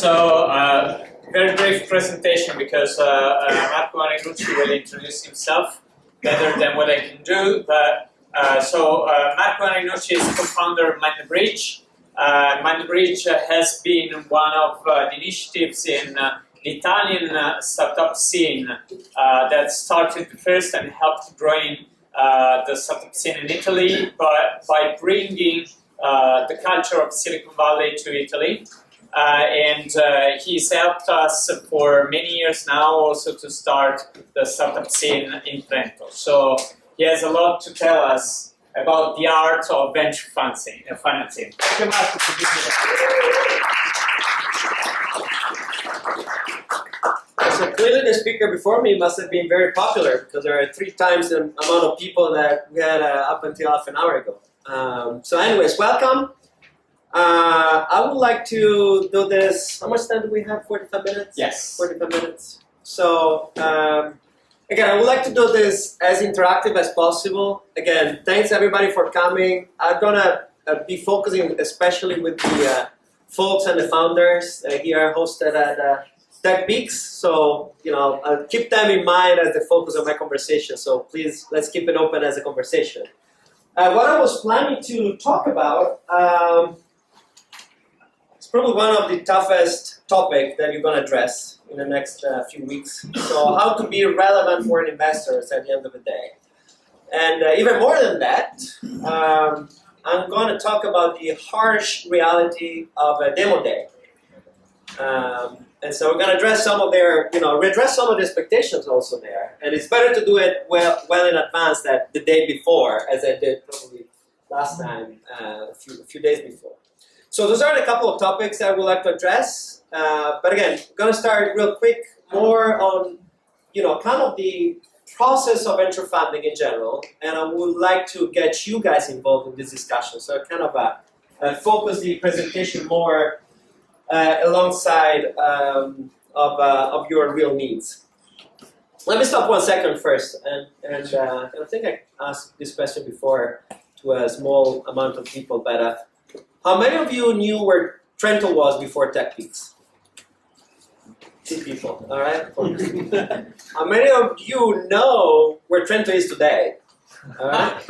Very brief presentation because Marco Marinucci will introduce himself better than what I can do. But Marco Marinucci is co-founder of MindTheBridge. MindTheBridge has been one of the initiatives in the Italian startup scene that started first and helped growing the startup scene in Italy by bringing the culture of Silicon Valley to Italy. He's helped us for many years now also to start the startup scene in Trento. So he has a lot to tell us about the art of venture financing. Thank you, Marco, for being here. So clearly the speaker before me must have been very popular because there are 3 times the amount of people that we had up until half an hour ago. So anyways, welcome. I would like to do this. How much time do we have? 45 minutes? Yes. 45 minutes. So, again, I would like to do this as interactive as possible. Again, thanks everybody for coming. I'm going to be focusing especially with the folks and the founders here hosted at TechPeaks. So, I'll keep them in mind as the focus of my conversation. So please, let's keep it open as a conversation. What I was planning to talk about, probably one of the toughest topics that you're going to address in the next few weeks. So how to be relevant for investors at the end of the day. And even more than that, I'm going to talk about the harsh reality of a demo day. And so we're going to address some of their, redress some of the expectations also there. And it's better to do it well in advance than the day before, as I did probably last time, a few days before. So those are a couple of topics I would like to address. But again, I'm going to start real quick more on, kind of the process of venture funding in general. And I would like to get you guys involved in this discussion. So I kind of focus the presentation more alongside of your real needs. Let me stop 1 second first. And I think I asked this question before to a small amount of people, but how many of you knew where Trento was before TechPeaks? 2 people, all right? How many of you know where Trento is today? All right?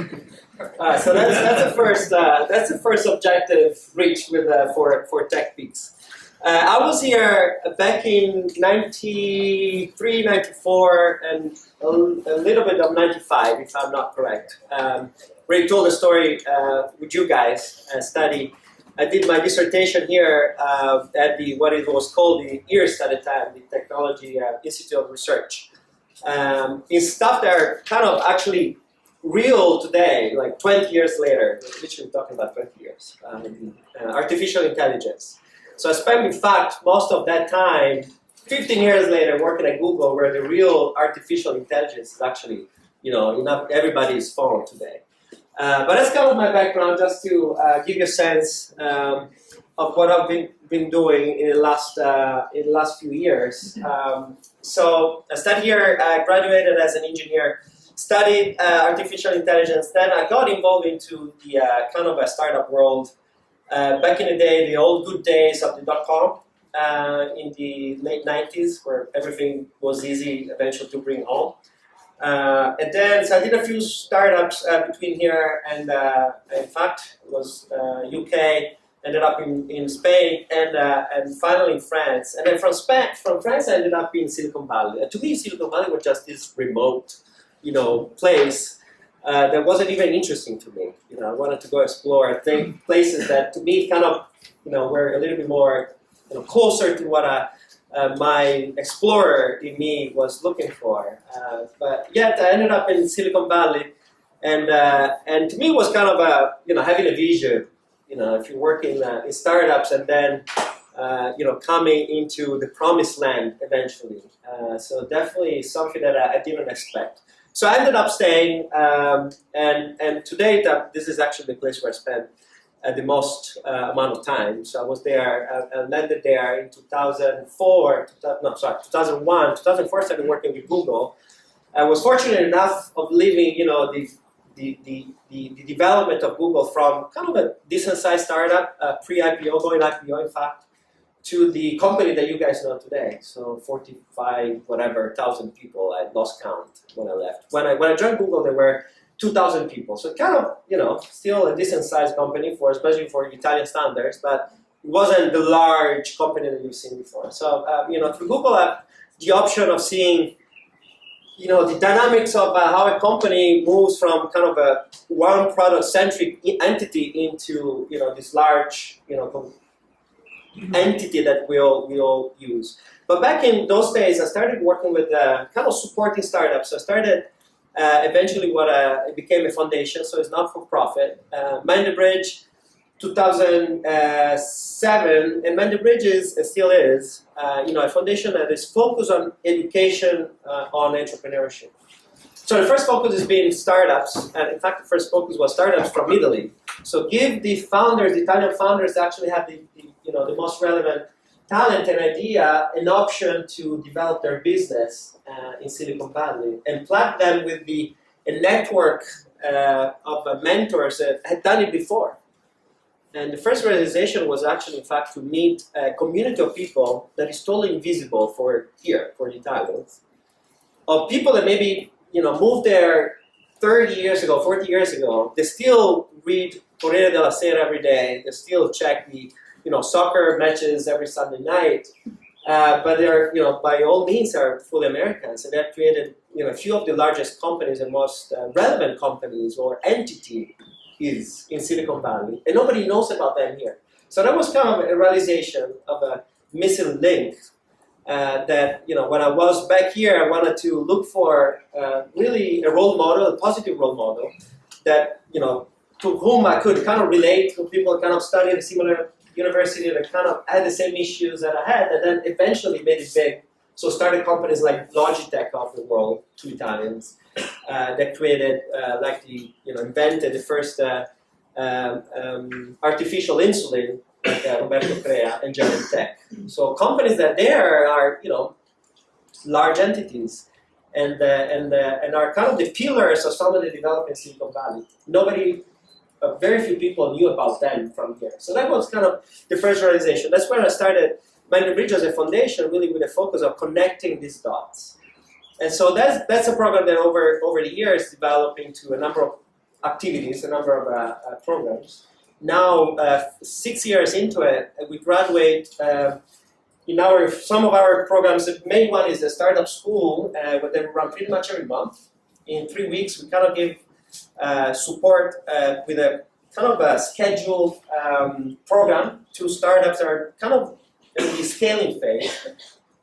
All right, so that's the first objective reached with for TechPeaks. I was here back in 93, 94, and a little bit of 95, if I'm not correct. Ray told a story with you guys, I did my dissertation here at what it was called the IRS at the time, the Technology Institute of Research. In stuff that are kind of actually real today, like 20 years later, literally talking about 20 years, artificial intelligence. So I spent, in fact, most of that time, 15 years later, working at Google, where the real artificial intelligence is actually, in everybody's phone today. But that's kind of my background, just to give you a sense of what I've been doing in the last few years. So I studied here, I graduated as an engineer, studied artificial intelligence. Then I got involved into the kind of a startup world. Back in the day, the old good days of the .com in the late 90s, where everything was easy eventually to bring home. And then, so I did a few startups between here and, in fact, it was UK, ended up in Spain, and finally in France. And then from France, I ended up in Silicon Valley. To me, Silicon Valley was just this remote, place that wasn't even interesting to me. I wanted to go explore, I think, places that, to me, kind of, were a little bit more, closer to what my explorer in me was looking for. But yet I ended up in Silicon Valley, and to me it was kind of having a vision. If you work in startups and then coming into the promised land eventually. So definitely something that I didn't expect. So I ended up staying, and today this is actually the place where I spent the most amount of time. So I was there, I landed there in 2001, 2004 I started working with Google. I was fortunate enough of leaving, the development of Google from kind of a decent-sized startup, pre-IPO, going IPO in fact, to the company that you guys know today. So 45,000 people. I lost count when I left. When I joined Google, there were 2,000 people. So kind of, still a decent sized company especially for Italian standards, but it wasn't the large company that you've seen before. So, through Google, I have the option of seeing, the dynamics of how a company moves from kind of a one product centric entity into, this large, entity that we all use. But back in those days, I started working with kind of supporting startups. So I started eventually what it became a foundation, so it's not for profit. Mind the Bridge, 2007, and Mind the Bridge still is, a foundation that is focused on education on entrepreneurship. So the first focus has been startups, and in fact the first focus was startups from Italy. So give the founders, the Italian founders that actually have the most relevant talent and idea, an option to develop their business in Silicon Valley, and plug them with a network of mentors that had done it before. And the first realization was actually, in fact, to meet a community of people that is totally invisible for the Italians, of people that maybe moved there 30 years ago, 40 years ago. They still read Corriere della Sera every day. They still check the soccer matches every Sunday night. But they're by all means are fully Americans, and that created a few of the largest companies and most relevant companies or entity is in Silicon Valley, and nobody knows about them here. So that was kind of a realization of a missing link that, when I was back here, I wanted to look for really a role model, a positive role model that, to whom I could kind of relate, to people kind of studying a similar university that kind of had the same issues that I had, and then eventually made it big. So started companies like Logitech of the world, two Italians, that created, invented the first artificial insulin, like Roberto Crea and Genentech. So companies that there are, large entities, and are kind of the pillars of some of the development in Silicon Valley. Very few people knew about them from here. So that was kind of the first realization. That's when I started Mind the Bridge as a foundation, really with a focus of connecting these dots. And so that's a program that over the years developed into a number of activities, a number of programs. Now, 6 years into it, we graduate in some of our programs. The main one is the startup school, where they run pretty much every month. In 3 weeks, we kind of give support with a kind of a scheduled program to startups that are kind of in the scaling phase,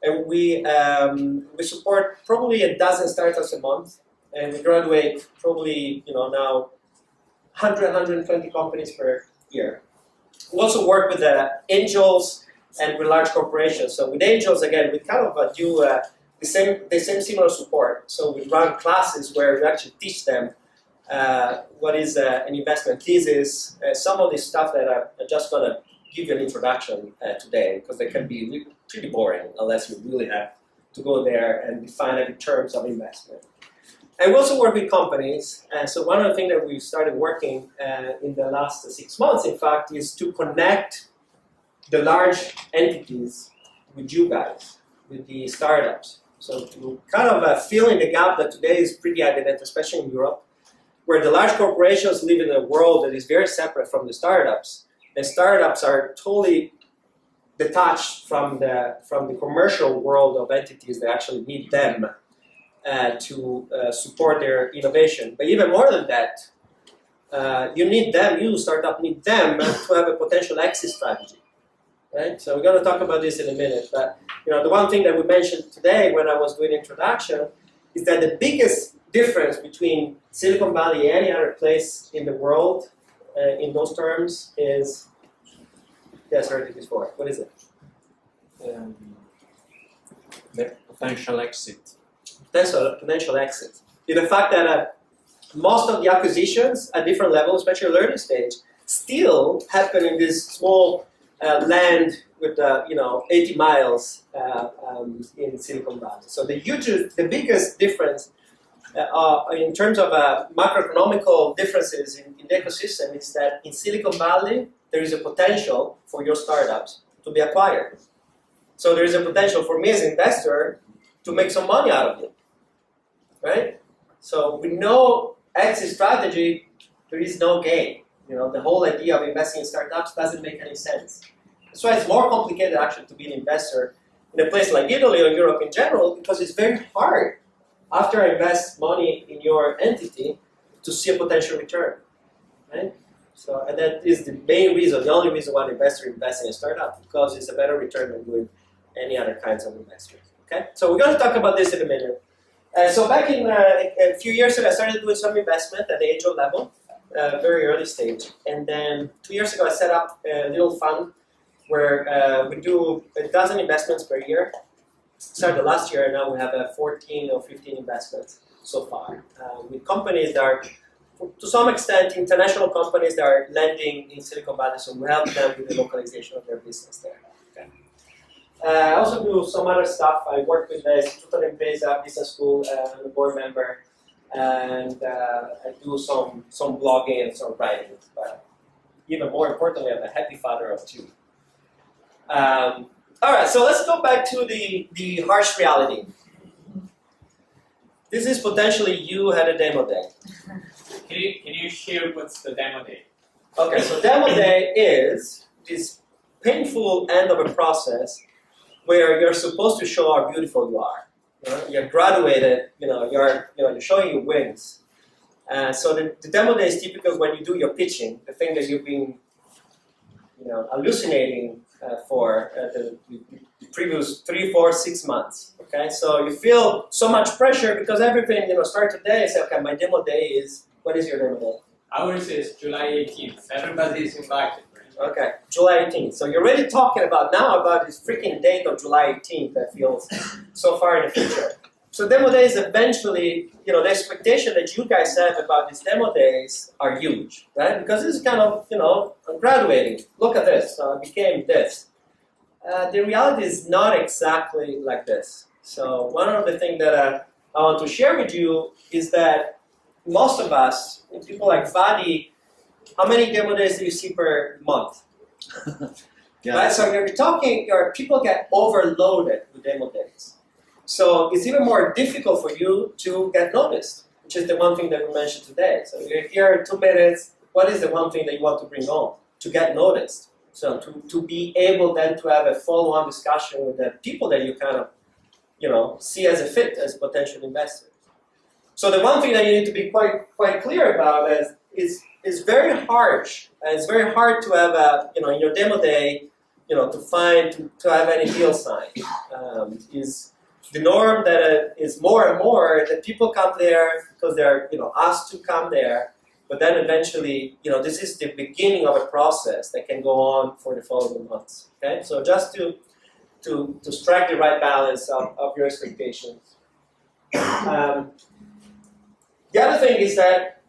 and we support probably a dozen startups a month, and we graduate probably now 120 companies per year. We also work with angels and with large corporations. So with angels, again, we kind of do the same similar support. So we run classes where we actually teach them what is an investment thesis, some of the stuff that I'm just going to give you an introduction today, because they can be pretty boring unless you really have to go there and define every terms of investment. And we also work with companies. So one of the things that we started working in the last 6 months, in fact, is to connect the large entities with you guys, with the startups. So to kind of fill in the gap that today is pretty evident, especially in Europe, where the large corporations live in a world that is very separate from the startups. And startups are totally detached from the commercial world of entities that actually need them to support their innovation. But even more than that, you startup need them to have a potential exit strategy, right? So we're going to talk about this in a minute. But the one thing that we mentioned today when I was doing introduction is that the biggest difference between Silicon Valley and any other place in the world in those terms is, yes, I heard it before. What is it? The potential exit. Potential exit. The fact that most of the acquisitions at different levels, especially learning stage, still happen in this small land with 80 miles in Silicon Valley. So the biggest difference in terms of macroeconomical differences in the ecosystem is that in Silicon Valley there is a potential for your startups to be acquired. So there is a potential for me as an investor to make some money out of it, right? So with no exit strategy, there is no gain. You know, the whole idea of investing in startups doesn't make any sense. That's why it's more complicated actually to be an investor in a place like Italy or Europe in general, because it's very hard after I invest money in your entity to see a potential return, right? So, and that is the main reason, the only reason why an investor invests in a startup, because it's a better return than doing any other kinds of investors. Okay, so we're going to talk about this in a minute. So back in a few years ago, I started doing some investment at the angel level, very early stage. And then 2 years ago, I set up a little fund where we do a dozen investments per year. Started last year, and now we have 14 or 15 investments so far with companies that are, to some extent, international companies that are lending in Silicon Valley, so we help them with the localization of their business there. Okay. I also do some other stuff. I work with the Istituto d'Impresa Business School, I'm a board member, and I do some blogging and some writing. But even more importantly, I'm a happy father of two. All right, so let's go back to the harsh reality. This is potentially you had a demo day. Can you share what's the demo day? Okay, so demo day is this painful end of a process where you're supposed to show how beautiful you are. You know, you're graduated, you're showing your wings. So the demo day is typical when you do your pitching, the thing that you've been hallucinating for the previous 3, 4, 6 months. Okay, so you feel so much pressure because everything, start today. Say, okay, my demo day is, what is your demo day? Ours is July 18th. Everybody is invited. Right? Okay, July 18th. So you're already talking about this freaking date of July 18th that feels so far in the future. So demo days eventually, the expectation that you guys have about these demo days are huge, right? Because this is kind of, I'm graduating. Look at this, I became this. The reality is not exactly like this. So one of the things that I want to share with you is that most of us, people like Fadi, how many demo days do you see per month? Yeah. Right? So you're talking, people get overloaded with demo days. So it's even more difficult for you to get noticed, which is the one thing that we mentioned today. So you're here 2 minutes, what is the one thing that you want to bring on? To get noticed. So to be able then to have a follow-on discussion with the people that you kind of, see as a fit as potential investors. So the one thing that you need to be quite clear about is it's very harsh, and it's very hard to have in your demo day, to have any deal signed. Is the norm that is more and more that people come there because they're asked to come there, but then eventually this is the beginning of a process that can go on for the following months. Okay, so just to strike the right balance of your expectations. The other thing is that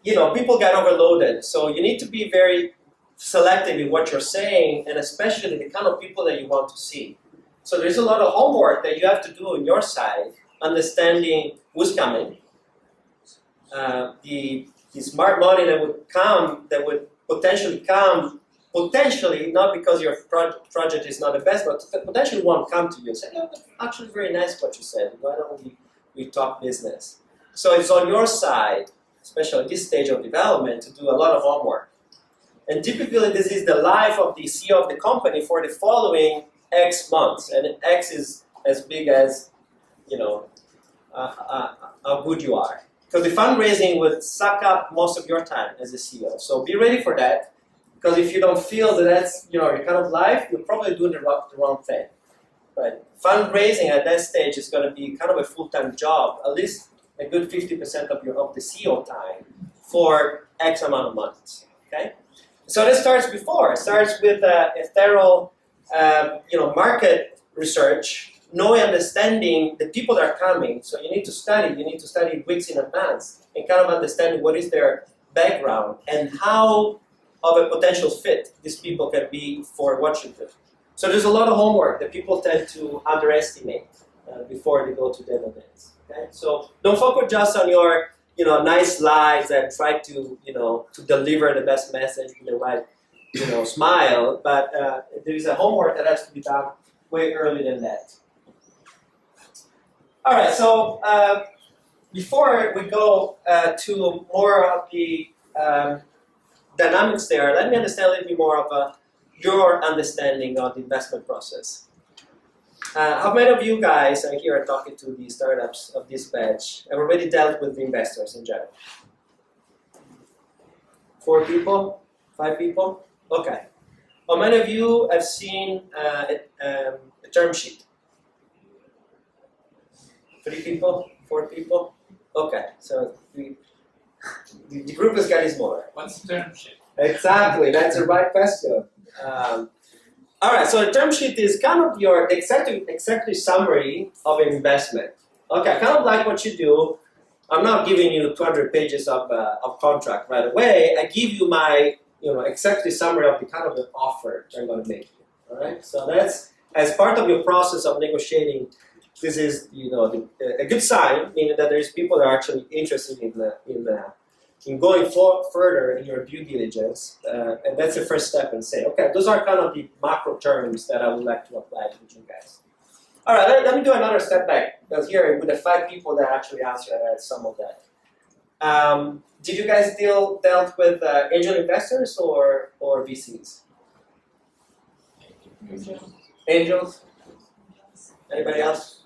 people get overloaded, so you need to be very selective in what you're saying, and especially the kind of people that you want to see. So there's a lot of homework that you have to do on your side, understanding who's coming, the smart money that would potentially come, not because your project is not the best, but potentially won't come to you and say, "Yeah, actually very nice what you said, why don't we talk business?" So it's on your side, especially at this stage of development, to do a lot of homework. And typically this is the life of the CEO of the company for the following X months, and X is as big as, how good you are. Because the fundraising would suck up most of your time as a CEO. So be ready for that, because if you don't feel that that's, your kind of life, you're probably doing the wrong thing. But fundraising at that stage is going to be kind of a full-time job, at least a good 50% of the CEO time for X amount of months, okay? So this starts before. It starts with a thorough market research, knowing, understanding the people that are coming. So you need to study weeks in advance and kind of understand what is their background and how of a potential fit these people can be for what you do. So there's a lot of homework that people tend to underestimate before they go to demo days. Okay? So don't focus just on your nice slides and try to to deliver the best message with the right smile, but there is a homework that has to be done way earlier than that. All right, so before we go to more of the dynamics there, let me understand a little bit more of your understanding of the investment process. How many of you guys are here talking to the startups of this batch have already dealt with the investors in general? 4 people? 5 people? Okay. How many of you have seen a term sheet? 3 people? 4 people? Okay, so the group is getting smaller. What's the term sheet? Exactly, that's the right question. All right, so a term sheet is kind of your executive summary of an investment. Okay, kind of like what you do. I'm not giving you 200 pages of contract right away. I give you my executive summary of the kind of the offer I'm going to make you. All right, so that's as part of your process of negotiating. This is a good sign, meaning that there's people that are actually interested in going further in your due diligence, and that's the first step. And say, okay, those are kind of the macro terms that I would like to apply to you guys. All right, let me do another step back, because here with the 5 people that actually answered, I had some of that. Did you guys dealt with angel investors or VCs? Angels? Anybody else?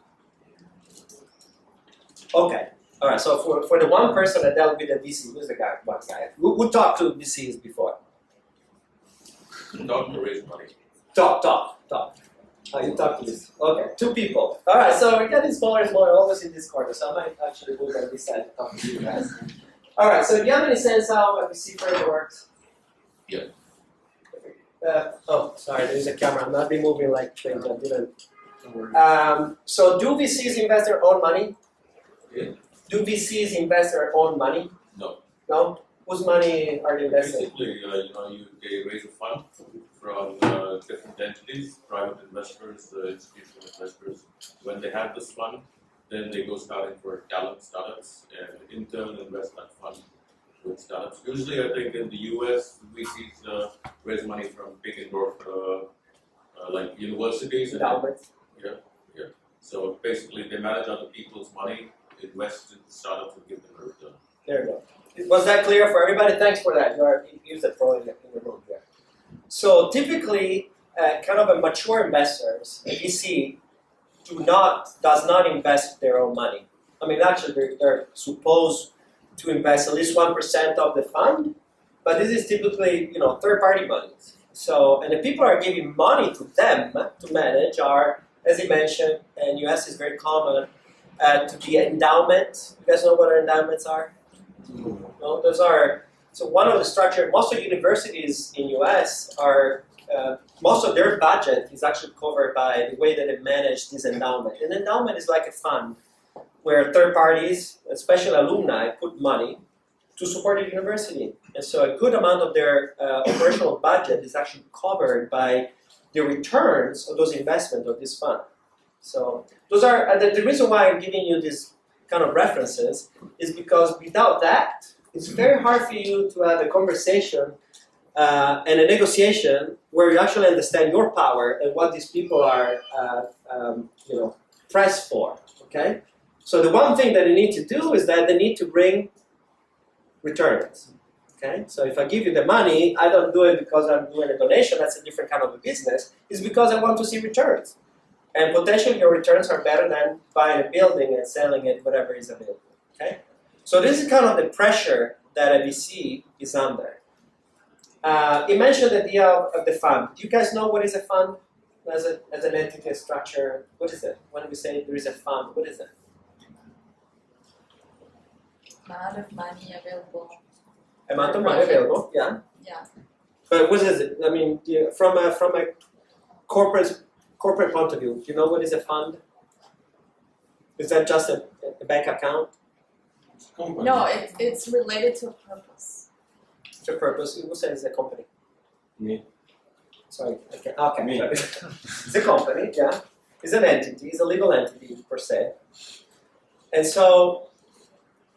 Okay. All right. So for the one person that dealt with a VC, who's the guy? One guy. Who talked to VCs before? Talk to raise money. Talk. Oh, you talked to this. Okay. 2 people. All right. So we're getting smaller and smaller, always in this corner. So I might actually move on this side to talk to you guys. All right. So do you have any sense how a VC framework works? Yeah. Sorry. There's a camera. I'm not be moving like things. I didn't. So do VCs invest their own money? Yeah. Do VCs invest their own money? No. No? Whose money are they investing? Basically, they raise a fund from different entities, private investors, institutional investors. When they have this fund, then they go starting for talent startups and in turn invest that fund with startups. Usually, I think in the US, VCs raise money from big and like universities. Endowments. Yeah. So basically, they manage other people's money, invest in startups, and give them a return. There you go. Was that clear for everybody? Thanks for that. You used it pro in the room here. So typically, kind of a mature investors, a VC, does not invest their own money. I mean, actually, they're supposed to invest at least 1% of the fund, but this is typically, third-party money. So, and the people are giving money to them to manage are, as he mentioned, and US is very common, to be endowment. You guys know what endowments are? No, those are, so one of the structure, most of universities in US are, most of their budget is actually covered by the way that they manage this endowment. An endowment is like a fund where third parties, especially alumni, put money to support the university. And so a good amount of their operational budget is actually covered by the returns of those investments of this fund. So those are, the reason why I'm giving you these kind of references is because without that, it's very hard for you to have a conversation and a negotiation where you actually understand your power and what these people are, pressed for, okay? So the one thing that they need to do is that they need to bring returns, okay? So if I give you the money, I don't do it because I'm doing a donation, that's a different kind of a business, it's because I want to see returns. And potentially your returns are better than buying a building and selling it, whatever is available, okay? So this is kind of the pressure that a VC is under. You mentioned the idea of the fund. Do you guys know what is a fund as an entity structure? What is it? When we say there is a fund, what is it? Amount of money available. Amount of money available, yeah. Yeah. But what is it? I mean, from a corporate point of view, do you know what is a fund? Is that just a bank account? No, it's related to a purpose. It's a purpose. Who says a company? Me. Sorry. Okay. Me. It's a company. Yeah. It's an entity. It's a legal entity per se. And so,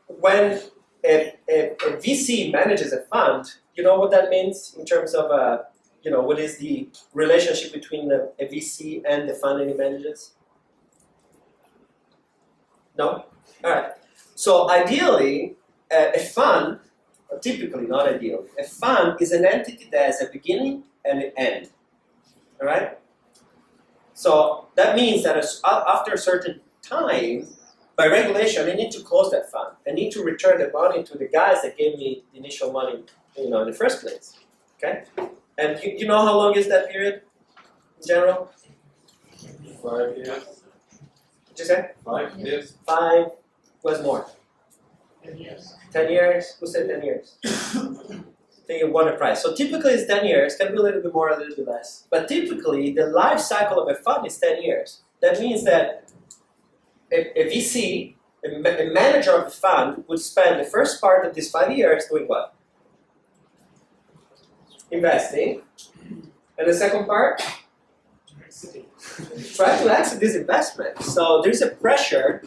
when a VC manages a fund, you know what that means in terms of what is the relationship between a VC and the fund that he manages? No? All right. So ideally, a fund, or typically not ideally, a fund is an entity that has a beginning and an end. All right? So that means that after a certain time, by regulation, I need to close that fund. I need to return the money to the guys that gave me the initial money, in the first place. Okay? And you know how long is that period in general? 5 years. What'd you say? 5 years. 5. What's more? 10 years. 10 years? Who said 10 years? I think you won a prize. So typically it's 10 years. Can be a little bit more, a little bit less. But typically the life cycle of a fund is 10 years. That means that a VC, a manager of the fund, would spend the first part of these 5 years doing what? Investing. And the second part? Try to exit this investment. So there's a pressure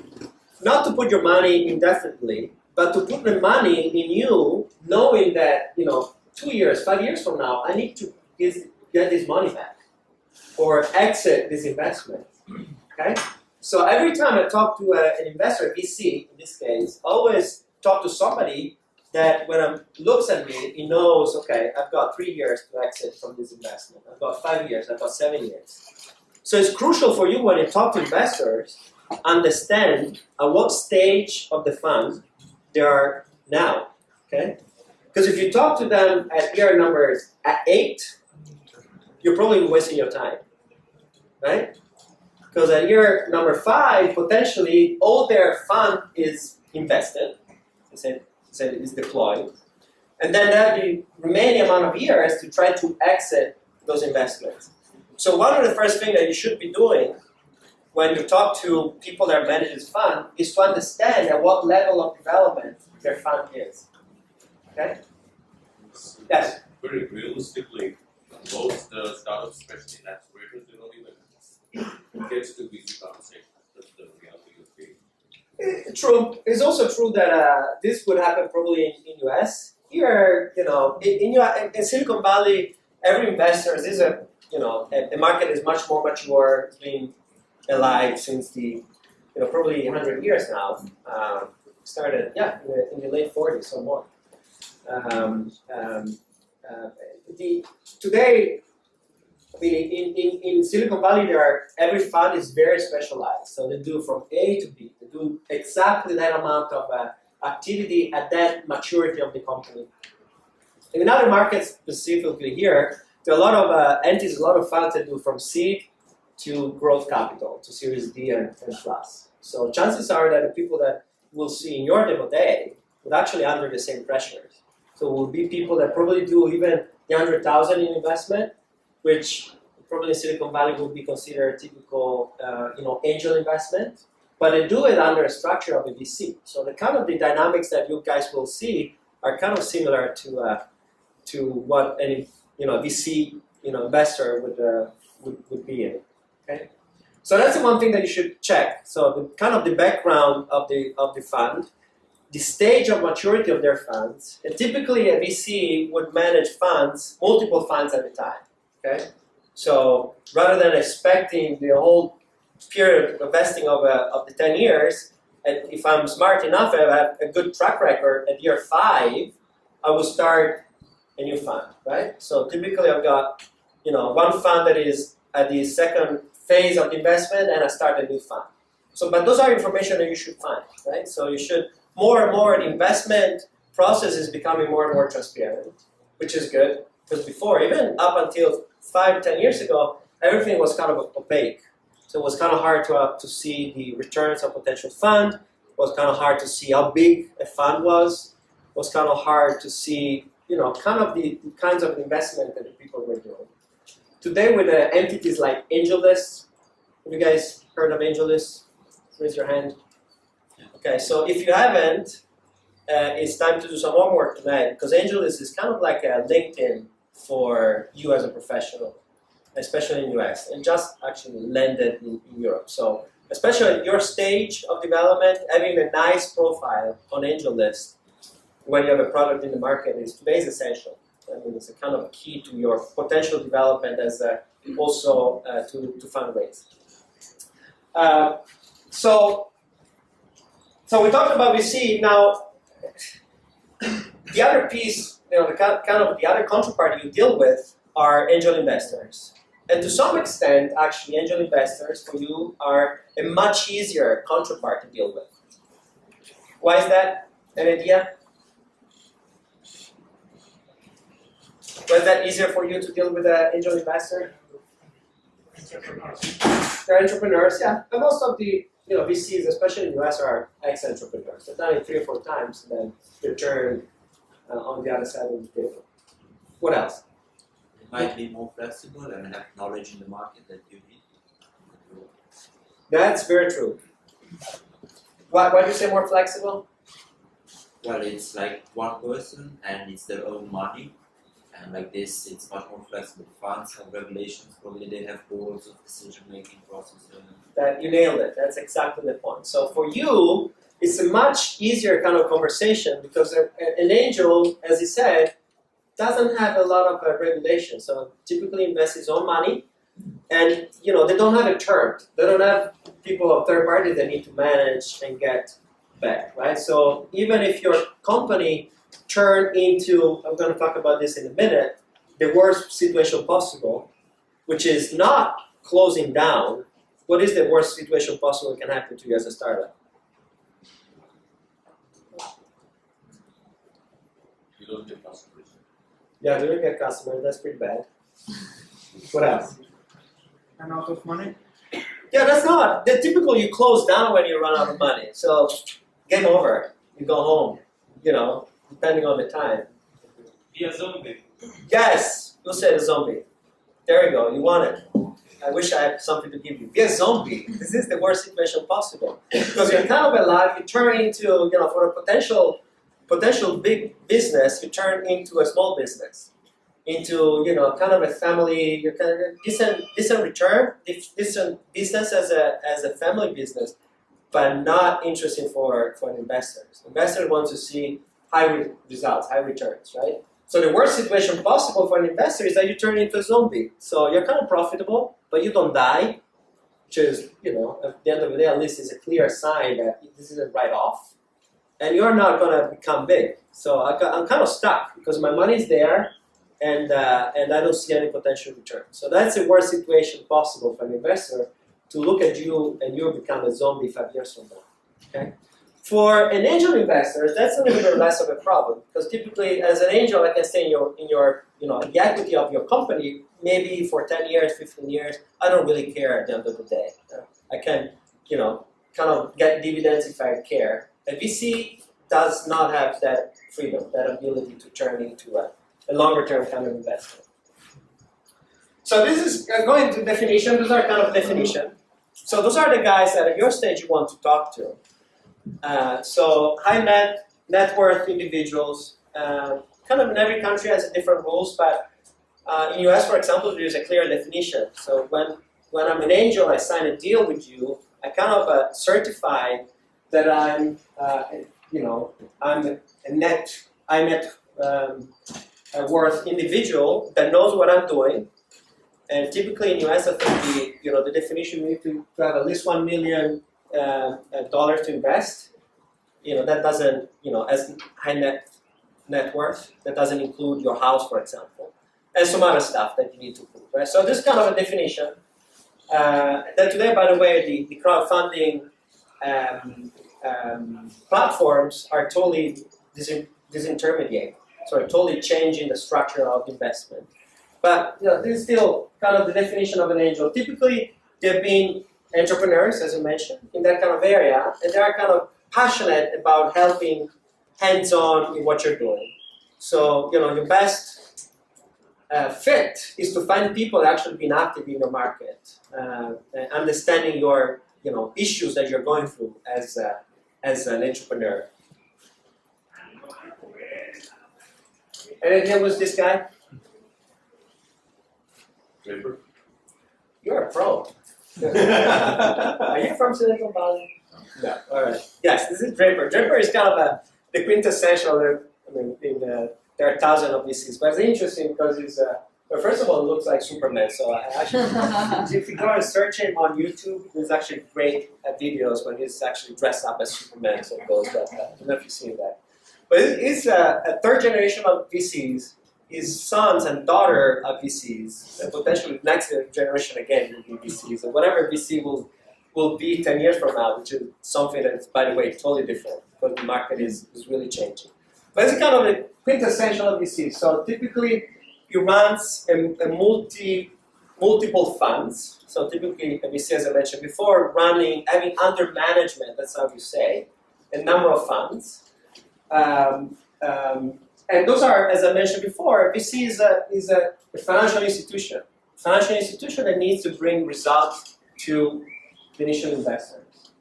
not to put your money indefinitely, but to put the money in you, knowing that 2 years, 5 years from now, I need to get this money back or exit this investment. Okay? So every time I talk to an investor, a VC in this case, I always talk to somebody that when he looks at me, he knows, okay, I've got 3 years to exit from this investment. I've got 5 years, I've got 7 years. So it's crucial for you when you talk to investors, understand at what stage of the fund they are now, okay? Because if you talk to them at year number 8, you're probably wasting your time, right? Because at year number 5, potentially all their fund is invested, is deployed, and then they have the remaining amount of years to try to exit those investments. So one of the first things that you should be doing when you talk to people that manage this fund is to understand at what level of development their fund is. Okay? Yes? Very realistically, most startups, especially in accelerators, they don't even get to VC conversation. That's the reality of the True. It's also true that this would happen probably in US. Here, in Silicon Valley, every investor is the market is much more mature. It's been alive since the probably 100 years now. Started in the late 40s or more. Today, in Silicon Valley, every fund is very specialized. So they do from A to B. They do exactly that amount of activity at that maturity of the company. In other markets, specifically here, there are a lot of entities, a lot of funds that do from seed to growth capital, to Series D and plus. So chances are that the people that we'll see in your demo day would actually under the same pressures. So it will be people that probably do even the 100,000 in investment, which probably in Silicon Valley would be considered typical, angel investment, but they do it under a structure of a VC. So the kind of the dynamics that you guys will see are kind of similar to what any VC investor would be in. Okay, so that's the one thing that you should check. So the kind of the background of the fund, the stage of maturity of their funds, and typically a VC would manage funds, multiple funds at a time. Okay, so rather than expecting the whole period of vesting of the 10 years, and if I'm smart enough, I have a good track record at year 5, I will start a new fund, right? So typically I've got one fund that is at the second phase of the investment, and I start a new fund. So, but those are information that you should find, right? So you should more and more the investment process is becoming more and more transparent, which is good because before, even up until 5-10 years ago, everything was kind of opaque. So it was kind of hard to see the returns of potential fund. It was kind of hard to see how big a fund was. It was kind of hard to see, kind of the kinds of investment that the people were doing. Today with entities like AngelList, have you guys heard of AngelList? Raise your hand. Okay, so if you haven't, it's time to do some homework tonight because AngelList is kind of like a LinkedIn for you as a professional, especially in the US, and just actually landed in Europe. So especially at your stage of development, having a nice profile on AngelList when you have a product in the market is essential. I mean, it's a kind of key to your potential development as also to fundraise. So we talked about VC. Now, the other piece, the kind of the other counterparty you deal with are angel investors. And to some extent, actually, angel investors for you are a much easier counterpart to deal with. Why is that? An idea? Why is that easier for you to deal with an angel investor? They're entrepreneurs, yeah. And most of the VCs, especially in the US, are ex-entrepreneurs. They've done it 3 or 4 times, and then they turn on the other side of the table. What else? It might be more flexible and have knowledge in the market that you need. That's very true. Why do you say more flexible? Well, it's like one person and it's their own money. And like this, it's much more flexible. Funds have regulations, probably they have boards of decision-making process. That you nailed it. That's exactly the point. So for you, it's a much easier kind of conversation because an angel, as he said, doesn't have a lot of regulation. So typically invests his own money, and they don't have a term. They don't have people of third parties they need to manage and get back, right? So even if your company turn into, I'm going to talk about this in a minute, the worst situation possible, which is not closing down. What is the worst situation possible that can happen to you as a startup? You don't get customers. Yeah, you don't get customers. That's pretty bad. What else? And out of money? Yeah, that's not. The typical you close down when you run out of money. So game over. You go home. Depending on the time. Be a zombie. Yes, you said a zombie. There you go. You want it. I wish I had something to give you. Be a zombie. This is the worst situation possible because you're kind of alive. You turn into, for a potential big business, you turn into a small business, into kind of a family. You're kind of decent return, decent business as a family business, but not interesting for investors. Investors want to see high results, high returns, right? So the worst situation possible for an investor is that you turn into a zombie. So you're kind of profitable, but you don't die, which is, at the end of the day, at least is a clear sign that this is a write-off. And you're not going to become big. So I'm kind of stuck because my money's there and I don't see any potential return. So that's the worst situation possible for an investor to look at you and you become a zombie 5 years from now. Okay? For an angel investor, that's a little bit less of a problem because typically, as an angel, I can stay in your the equity of your company maybe for 10 years, 15 years. I don't really care at the end of the day. I can, kind of get dividends if I care. A VC does not have that freedom, that ability to turn into a longer-term kind of investment. So this is going to definition. Those are kind of definition. So those are the guys that at your stage you want to talk to. So high net worth individuals, kind of in every country has different rules, but in US, for example, there's a clear definition. So when I'm an angel, I sign a deal with you, I kind of certify that I'm a net worth individual that knows what I'm doing. And typically in US, I think the definition you need to have at least $1 million dollars to invest. That doesn't, as high net worth, that doesn't include your house, for example, and some other stuff that you need to prove, right? So this is kind of a definition. That today, by the way, the crowdfunding platforms are totally disintermediate, so are totally changing the structure of investment. But this is still kind of the definition of an angel. Typically, they've been entrepreneurs, as you mentioned, in that kind of area, and they are kind of passionate about helping hands-on in what you're doing. So, your best fit is to find people that actually been active in your market, understanding your, issues that you're going through as an entrepreneur. And here was this guy. Draper? You're a pro. Are you from Silicon Valley? No. All right. Yes, this is Draper. Draper is kind of the quintessential, in there are thousands of VCs. But it's interesting because it's, well, first of all, it looks like Superman. So I actually, if you go and search him on YouTube, there's actually great videos when he's actually dressed up as Superman. So it goes, but I don't know if you've seen that. But it's a third generation of VCs. His sons and daughter are VCs, and potentially next generation again will be VCs. And whatever VC will be 10 years from now, which is something that's, by the way, totally different because the market is really changing. But it's kind of a quintessential VC. So typically, you run multiple funds. So typically, a VC, as I mentioned before, having under management, that's how you say, a number of funds. And those are, as I mentioned before, VC is a financial institution. Financial institution that needs to bring results to the initial investors.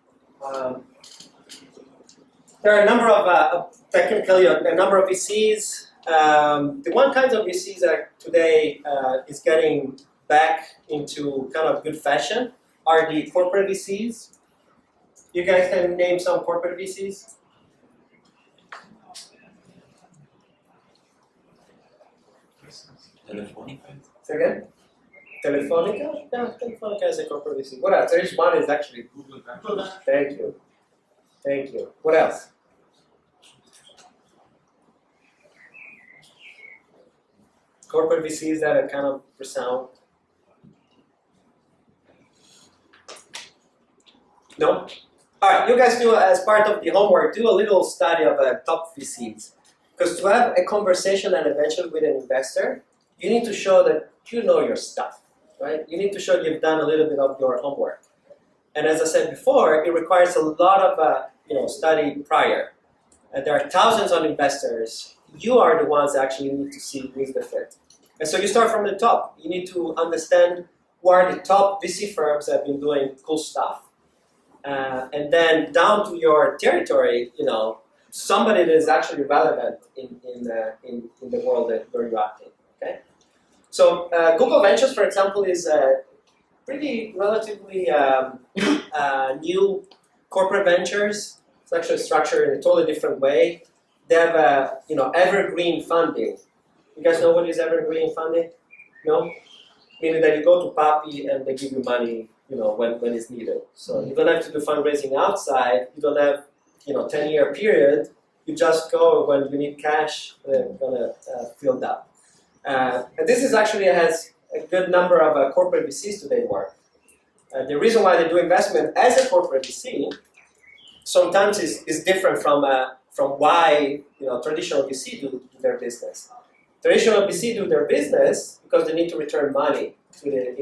There are a number of, technically, a number of VCs. The one kind of VCs that today is getting back into kind of good fashion are the corporate VCs. You guys can name some corporate VCs? Telefonica. Say again? Telefonica? Yeah, Telefonica is a corporate VC. What else? There is one is actually Google. Thank you. Thank you. What else? Corporate VCs that are kind of resound. No? All right, you guys do, as part of the homework, do a little study of top VCs. Because to have a conversation and eventually with an investor, you need to show that you know your stuff, right? You need to show you've done a little bit of your homework. And as I said before, it requires a lot of study prior. There are thousands of investors. You are the ones that actually need to see who's the fit. And so you start from the top. You need to understand who are the top VC firms that have been doing cool stuff. And then down to your territory, somebody that is actually relevant in the world that where you're acting. Okay? So Google Ventures, for example, is a pretty relatively new corporate ventures. It's actually structured in a totally different way. They have evergreen funding. You guys know what is evergreen funding? No? Meaning that you go to Papi and they give you money, when it's needed. So you don't have to do fundraising outside. You don't have, 10-year period. You just go when you need cash. They're gonna fill that. And this is actually has a good number of corporate VCs today work. The reason why they do investment as a corporate VC sometimes is different from why traditional VC do their business. Traditional VC do their business because they need to return money to the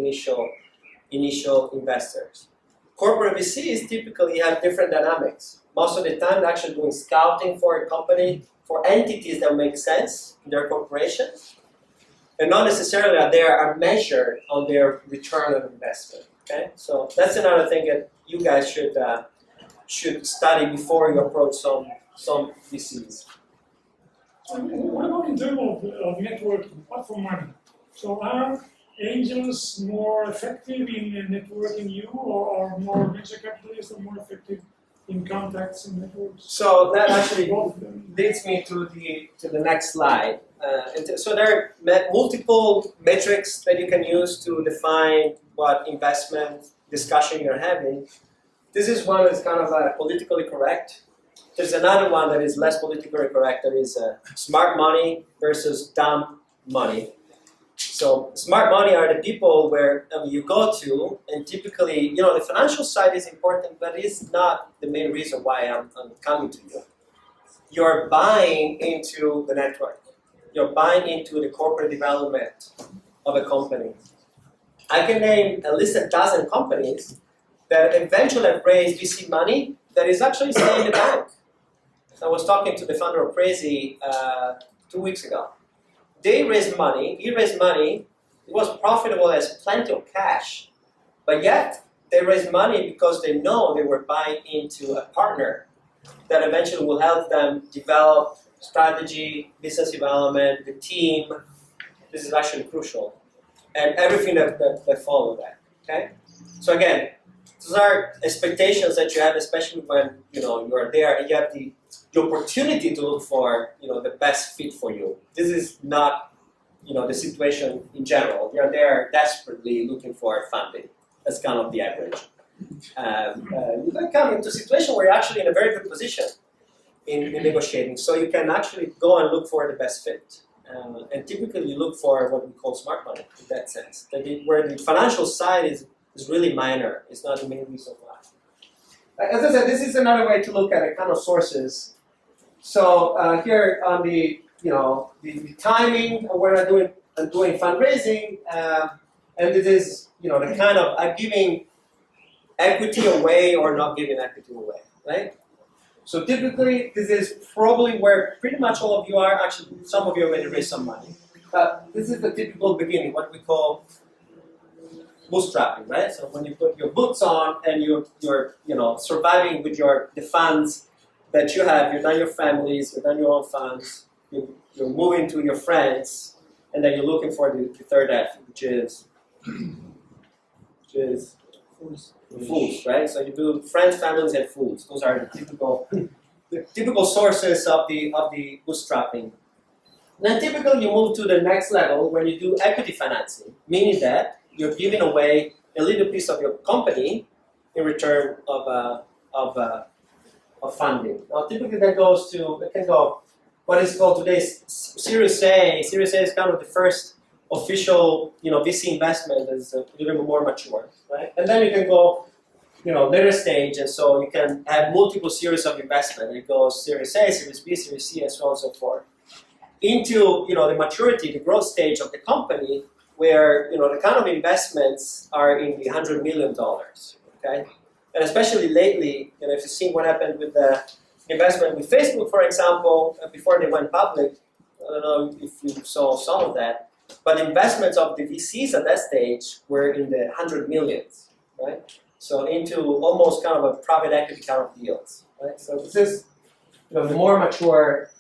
initial investors. Corporate VCs typically have different dynamics. Most of the time, they're actually doing scouting for a company, for entities that make sense in their corporation, and not necessarily are measured on their return on investment. Okay, so that's another thing that you guys should study before you approach some VCs. What about in terms of networking, platform money? So are angels more effective in networking you, or are more venture capitalists more effective in contacts and networks? So that actually leads me to the next slide. So there are multiple metrics that you can use to define what investment discussion you're having. This is one that's kind of politically correct. There's another one that is less politically correct. That is smart money versus dumb money. So smart money are the people where you go to, and typically, the financial side is important, but it's not the main reason why I'm coming to you. You're buying into the network. You're buying into the corporate development of a company. I can name at least a dozen companies that eventually have raised VC money that is actually staying in the bank. So I was talking to the founder of Crazy 2 weeks ago. He raised money, it was profitable, as plenty of cash, but yet they raised money because they know they were buying into a partner that eventually will help them develop strategy, business development, the team. This is actually crucial, and everything that follows that. Okay, so again, Those are expectations that you have, especially when you are there and you have the opportunity to look for the best fit for you. This is not the situation in general. You're there desperately looking for funding. That's kind of the average. You can come into a situation where you're actually in a very good position in negotiating, so you can actually go and look for the best fit. And typically you look for what we call smart money in that sense, where the financial side is really minor. It's not the main reason why. As I said, this is another way to look at the kind of sources. So here on the the timing of where I'm doing fundraising, and it is the kind of I'm giving equity away or not giving equity away, right? So typically, this is probably where pretty much all of you are. Actually, some of you already raised some money. But this is the typical beginning, what we call bootstrapping, right? So when you put your boots on and you're surviving with the funds that you have, you've done your families, you've done your own funds, you're moving to your friends, and then you're looking for the third F, which is fools, right? So you do friends, families, and fools. Those are the typical sources of the bootstrapping. Then typically you move to the next level when you do equity financing, meaning that you're giving away a little piece of your company in return of funding. Now typically it can go what is called today Series A. Series A is kind of the first official VC investment that is a little bit more mature, right? And then you can go later stage, and so you can have multiple series of investment. It goes Series A, Series B, Series C, and so on and so forth. Into the maturity, the growth stage of the company, where the kind of investments are in the $100 million. Okay, and especially lately, if you've seen what happened with the investment with Facebook, for example, before they went public. I don't know if you saw some of that, but investments of the VCs at that stage were in the 100 millions, right? So into almost kind of a private equity kind of deals, right? So this is the more mature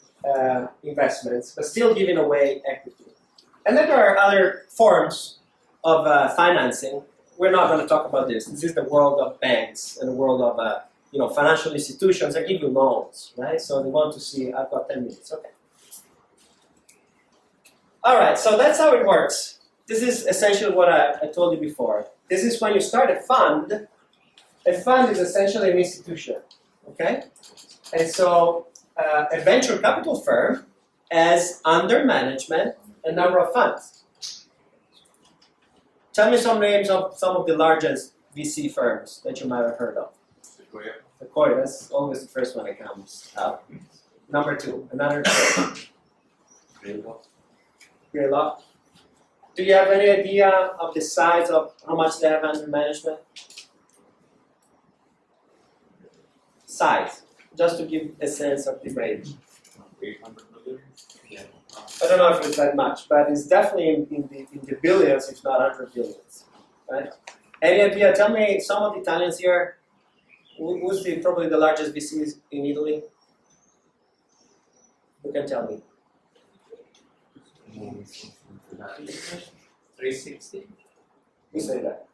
investments, but still giving away equity. And then there are other forms of financing. We're not going to talk about this. This is the world of banks and the world of financial institutions that give you loans, right? So they want to see. I've got 10 minutes. Okay. All right. So that's how it works. This is essentially what I told you before. This is when you start a fund. A fund is essentially an institution, okay? And so a venture capital firm has under management a number of funds. Tell me some names of some of the largest VC firms that you might have heard of. Sequoia, that's always the first one that comes out. Number two, another Greylock. Do you have any idea of the size of how much they have under management? Size, just to give a sense of the range. 800 million? Yeah. I don't know if it's that much, but it's definitely in the billions, if not 100 billions. Right? Any idea? Tell me, some of the Italians here, who's probably the largest VCs in Italy? Who can tell me? 360. Who say that?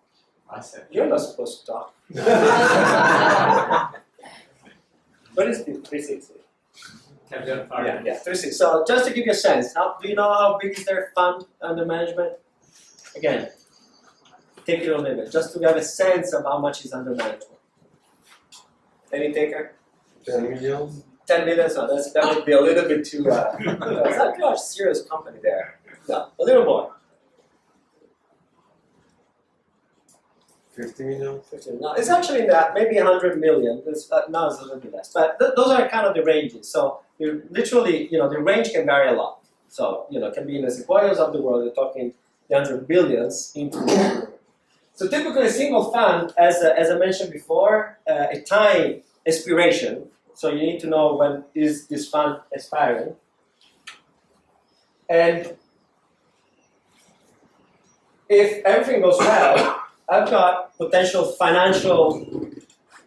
I said. You're not supposed to talk. What is the 360? Caviar Yeah, 360. So just to give you a sense, do you know how big is their fund under management? Again, take it or leave it, just to have a sense of how much is under management. Any taker? 10 million? 10 million? So that would be a little bit too, it's not too much serious company there. No, a little more. 50 million? 15. No, it's actually in that, maybe 100 million. Now it's a little bit less. But those are kind of the ranges. So you literally, the range can vary a lot. So, it can be in the Sequoias of the world, you're talking the 100 billions into. So typically a single fund, as I mentioned before, a time expiration. So you need to know when is this fund expiring. And if everything goes well, I've got potential financial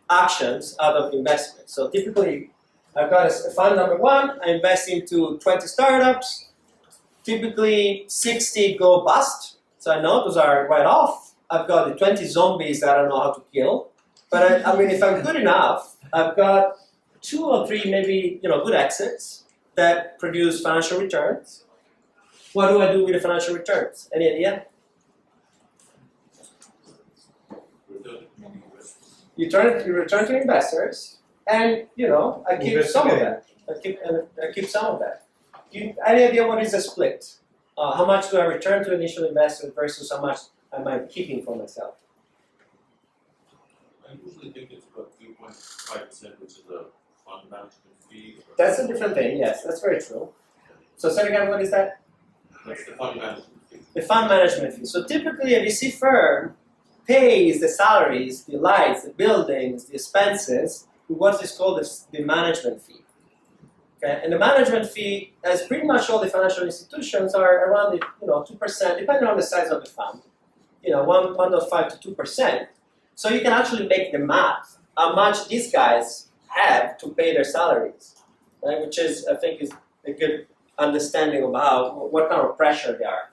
actions out of the investment. So typically, I've got a fund number one, I invest into 20 startups. Typically, 60 go bust. So I know those are right off. I've got the 20 zombies that I don't know how to kill. But I mean, if I'm good enough, I've got 2 or 3 maybe good exits that produce financial returns. What do I do with the financial returns? Any idea? You return to investors, and I keep some of that. I keep some of that. Any idea what is the split? How much do I return to initial investors versus how much am I keeping for myself? I usually think it's about 3.5%, which is a fund management fee. That's a different thing. Yes, that's very true. So say again, what is that? That's the fund management fee. The fund management fee. So typically, a VC firm pays the salaries, the lights, the buildings, the expenses, with what is called the management fee. Okay, and the management fee, as pretty much all the financial institutions, are around the 2%, depending on the size of the fund. 1.5 to 2%. So you can actually make the math how much these guys have to pay their salaries, right? Which is, I think, is a good understanding about what kind of pressure they are.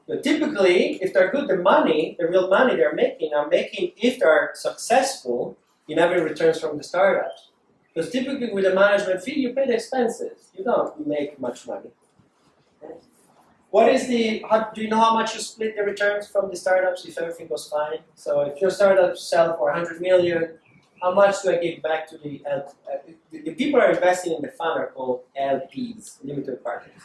But typically, if they're good, the real money they're making, if they're successful in having returns from the startups. Because typically with a management fee, you pay the expenses. You don't make much money. Okay. Do you know how much you split the returns from the startups if everything goes fine? So if your startups sell for 100 million, how much do I give back to the people are investing in the fund are called LPs, limited partners.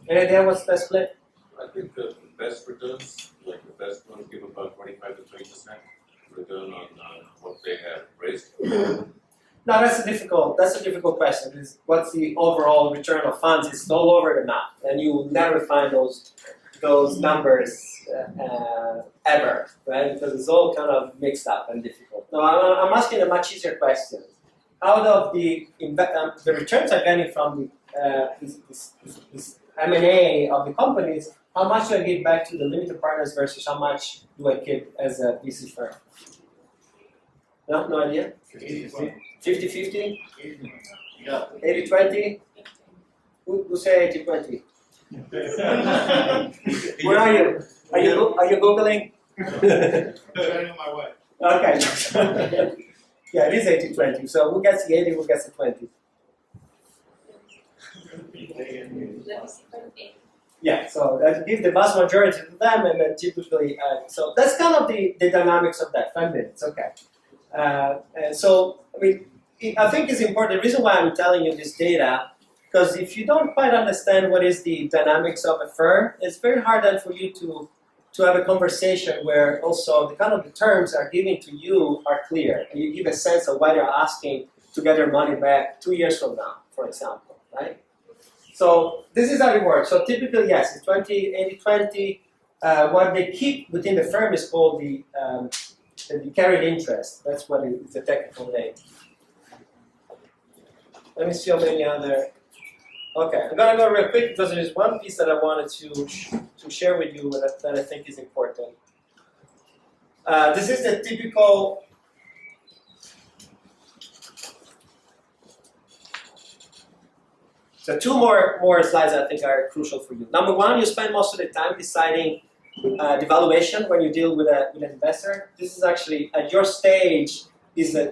Any idea what's the split? I think the best returns, like the best ones, give about 25 to 30% return on what they have raised. No, that's a difficult question. What's the overall return of funds? It's all over the map, and you will never find those numbers ever, right? Because it's all kind of mixed up and difficult. No, I'm asking a much easier question. Out of the returns I'm getting from this M&A of the companies, how much do I give back to the limited partners versus how much do I keep as a VC firm? No idea? 50-50? Yeah. 80-20? Who say 80-20? Where are you? Are you Googling? Turning on my way. Okay. Yeah, it is 80-20. So who gets the 80, who gets the 20? Yeah, so that gives the vast majority to them, and then typically, so that's kind of the dynamics of that funding. It's okay. And so, I mean, I think it's important. The reason why I'm telling you this data, because if you don't quite understand what is the dynamics of a firm, it's very hard then for you to have a conversation where also the kind of the terms are given to you are clear, and you give a sense of why they're asking to get their money back 2 years from now, for example, right? So this is how it works. So typically, yes, it's 80-20. What they keep within the firm is called the carried interest. That's what it's a technical name. Let me see how many other. Okay, I'm gonna go real quick because there is one piece that I wanted to share with you that I think is important. This is the typical. So 2 more slides I think are crucial for you. Number 1, you spend most of the time deciding the valuation when you deal with an investor. This is actually at your stage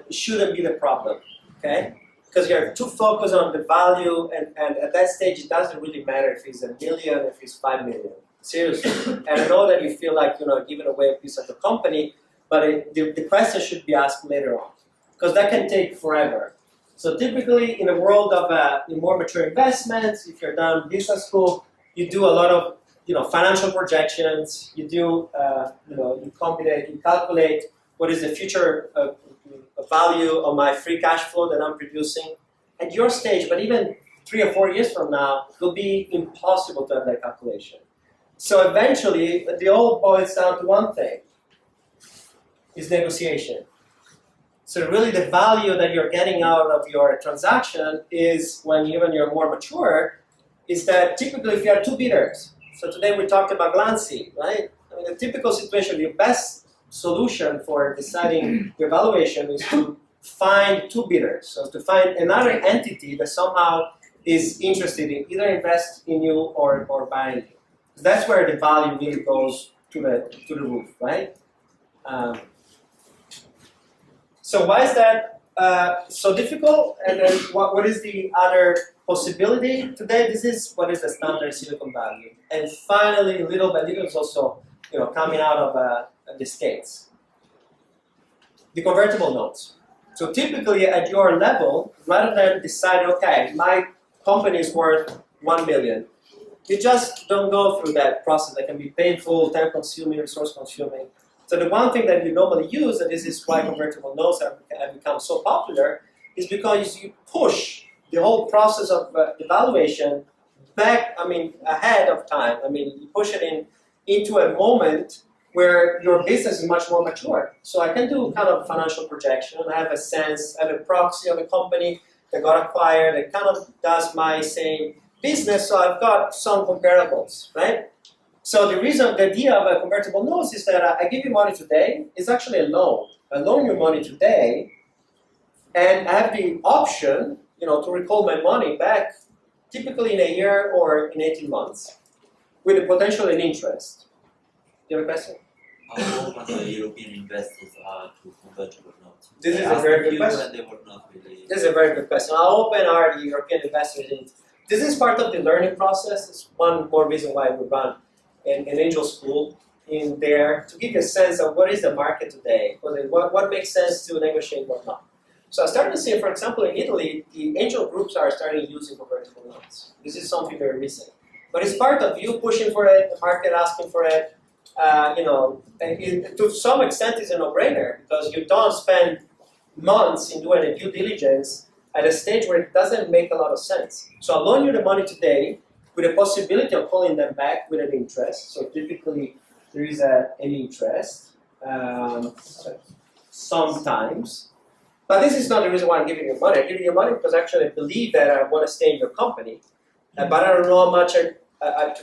shouldn't be the problem, okay? Because you're too focused on the value, and at that stage it doesn't really matter if it's $1 million, if it's $5 million. Seriously. And I know that you feel like giving away a piece of the company, but the question should be asked later on, because that can take forever. So typically, in a world of more mature investments, if you're done business school, you do a lot of financial projections. You do you calculate what is the future value of my free cash flow that I'm producing at your stage. But even 3 or 4 years from now, it will be impossible to have that calculation. So eventually, it all boils down to one thing: is negotiation. So really the value that you're getting out of your transaction is when you're more mature, is that typically if you have 2 bidders. So today we talked about Glancy, right? I mean, the typical situation, the best solution for deciding your valuation is to find 2 bidders. So to find another entity that somehow is interested in either invest in you or buying you. That's where the value really goes to the roof, right? So why is that so difficult? And then what is the other possibility today? This is what is the standard Silicon Valley. And finally, little by little, is also coming out of the States. The convertible notes. So typically at your level, rather than decide, okay, my company is worth 1 million, you just don't go through that process. That can be painful, time-consuming, resource-consuming. So the one thing that you normally use, and this is why convertible notes have become so popular, is because you push the whole process of the valuation back, ahead of time. You push it into a moment where your business is much more mature. So I can do kind of financial projection. I have a sense, I have a proxy of a company that got acquired, that kind of does my same business, so I've got some comparables, right? So the idea of a convertible notes is that I give you money today. It's actually a loan. I loan you money today, and I have the option, to recall my money back, typically in a year or in 18 months, with a potential in interest. Do you have a question? How open the European investors are to convertible notes? This is a very good question. And they were not really. This is a very good question. How open are the European investors in? This is part of the learning process. It's one more reason why we run an angel school in there, to give you a sense of what is the market today, what makes sense to negotiate, what not. So I started to see, for example, in Italy, the angel groups are starting using convertible notes. This is something very recent. But it's part of you pushing for it, the market asking for it. To some extent it's a no-brainer, because you don't spend months in doing a due diligence at a stage where it doesn't make a lot of sense. So I'll loan you the money today with a possibility of calling them back with an interest. So typically there is an interest sometimes. But this is not the reason why I'm giving you money. I'm giving you money because actually I believe that I want to stay in your company, but I don't know how much to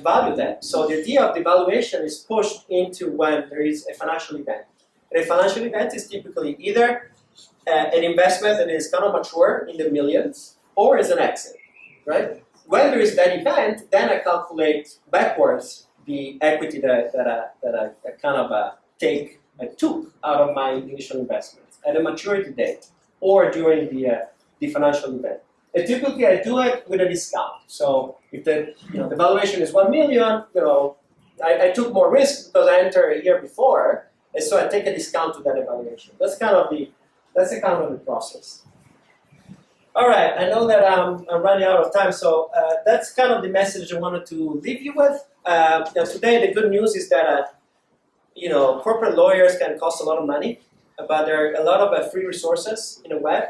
value that. So the idea of the valuation is pushed into when there is a financial event. And a financial event is typically either an investment that is kind of mature in the millions, or is an exit, right? When there is that event, then I calculate backwards the equity that I kind of I took out of my initial investment at a maturity date or during the financial event. And typically I do it with a discount. So if the valuation is 1 million, I took more risk because I entered a year before, and so I take a discount to that evaluation. That's kind of the process. All right, I know that I'm running out of time, so that's kind of the message I wanted to leave you with. Today, the good news is that corporate lawyers can cost a lot of money, but there are a lot of free resources in the web.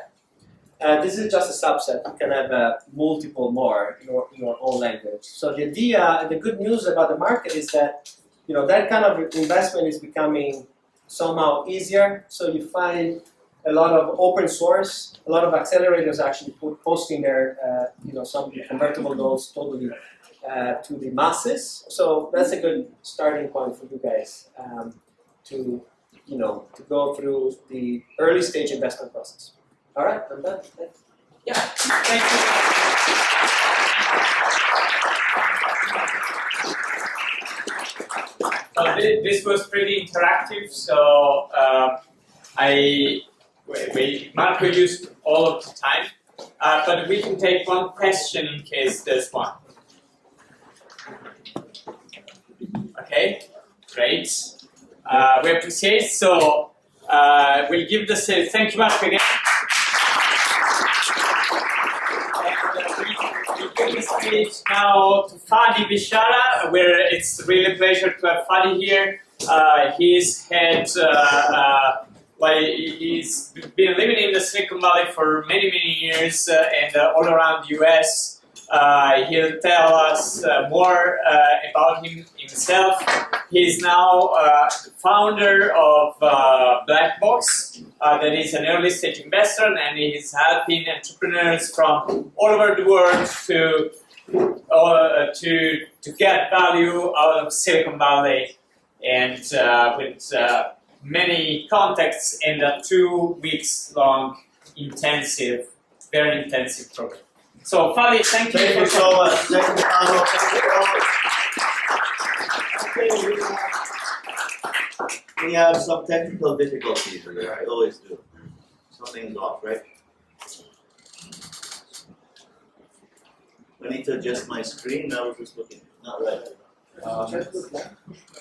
This is just a subset. You can have multiple more in your own language. So the idea, the good news about the market is that that kind of investment is becoming somehow easier. So you find a lot of open source, a lot of accelerators actually posting their some convertible notes totally to the masses. So that's a good starting point for you guys to go through the early stage investment process. All right, I'm done. Thanks. Yeah, thank you. This was pretty interactive, so Marco used all of the time, but we can take one question in case there's one. Okay, great. We appreciate, so we'll give the stage. Thank you, Marco, again. We'll give the stage now to Fadi Bishara, where it's really a pleasure to have Fadi here. He's he's been living in the Silicon Valley for many years and all around the US. He'll tell us more about himself. He's now founder of Blackbox, that is an early stage investor, and he's helping entrepreneurs from all over the world to get value out of Silicon Valley, and with many contacts in a 2 weeks long very intensive program. So Fadi, thank you so much. Thank you, Paolo. We have some technical difficulties here. I always do. Something's off, right? I need to adjust my screen. I was just looking. Not right.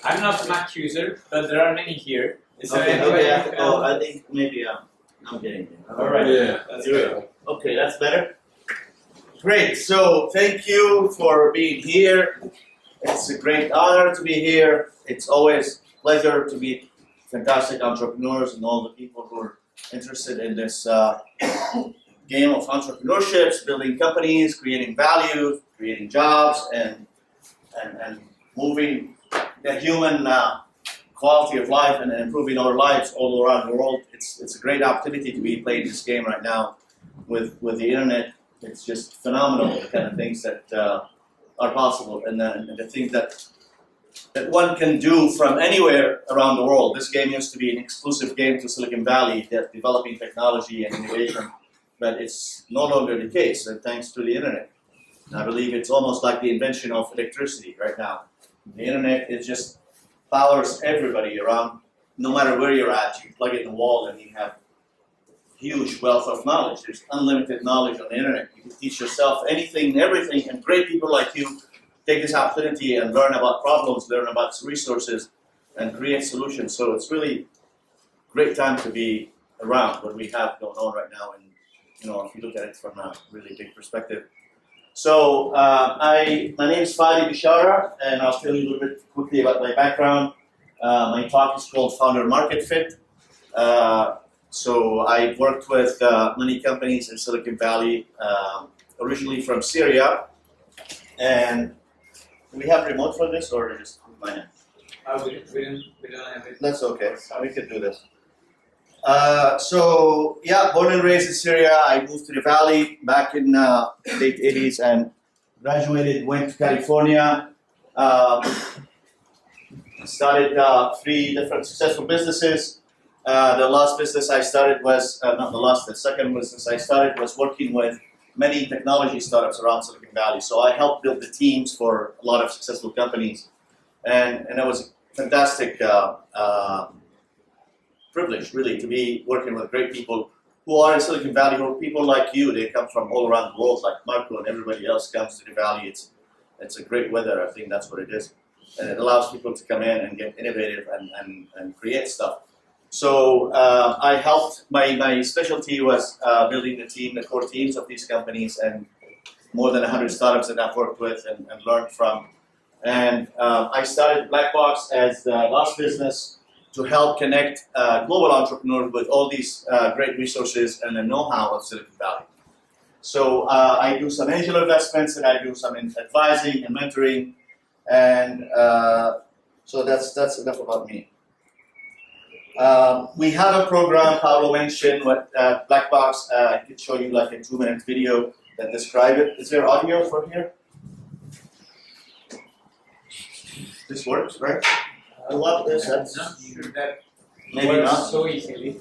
I'm not a Mac user, but there are many here. Is there Okay, any way okay. you can- I think maybe I'm getting there. All right. Yeah. That's Here we good. go. Okay, that's better. Great. So thank you for being here. It's a great honor to be here. It's always a pleasure to meet fantastic entrepreneurs and all the people who are interested in this game of entrepreneurship, building companies, creating value, creating jobs, and moving the human quality of life and improving our lives all around the world. It's a great opportunity to be playing this game right now with the internet. It's just phenomenal, the kind of things that are possible, and the things that one can do from anywhere around the world. This game used to be an exclusive game to Silicon Valley, developing technology and innovation, but it's no longer the case, and thanks to the internet. And I believe it's almost like the invention of electricity right now. The internet, it just powers everybody around, no matter where you're at. You plug it in the wall and you have huge wealth of knowledge. There's unlimited knowledge on the internet. You can teach yourself anything, everything, and great people like you take this opportunity and learn about problems, learn about resources, and create solutions. So it's really a great time to be around what we have going on right now, and if you look at it from a really big perspective. So my name is Fadi Bishara, and I'll tell you a little bit quickly about my background. My talk is called Founder Market Fit. So I worked with many companies in Silicon Valley, originally from Syria. And do we have remote for this, or just mine? We don't have it. That's okay. We could do this. So yeah, born and raised in Syria. I moved to the Valley back in late 80s and graduated, went to California, started 3 different successful businesses. The last business I started was, the second business I started was working with many technology startups around Silicon Valley. So I helped build the teams for a lot of successful companies. And it was a fantastic privilege, really, to be working with great people who are in Silicon Valley, who are people like you. They come from all around the world, like Marco and everybody else comes to the Valley. It's a great weather, I think that's what it is. And it allows people to come in and get innovative and create stuff. So I helped, my specialty was building the core teams of these companies, and more than 100 startups that I've worked with and learned from. And I started Blackbox as the last business to help connect global entrepreneurs with all these great resources and the know-how of Silicon Valley. So I do some angel investments, and I do some advising and mentoring, and so that's enough about me. We have a program Paolo mentioned with Blackbox. I could show you like a 2-minute video that describe it. Is there audio for here? This works, right? I love this. That's Not sure that maybe works not. so easily.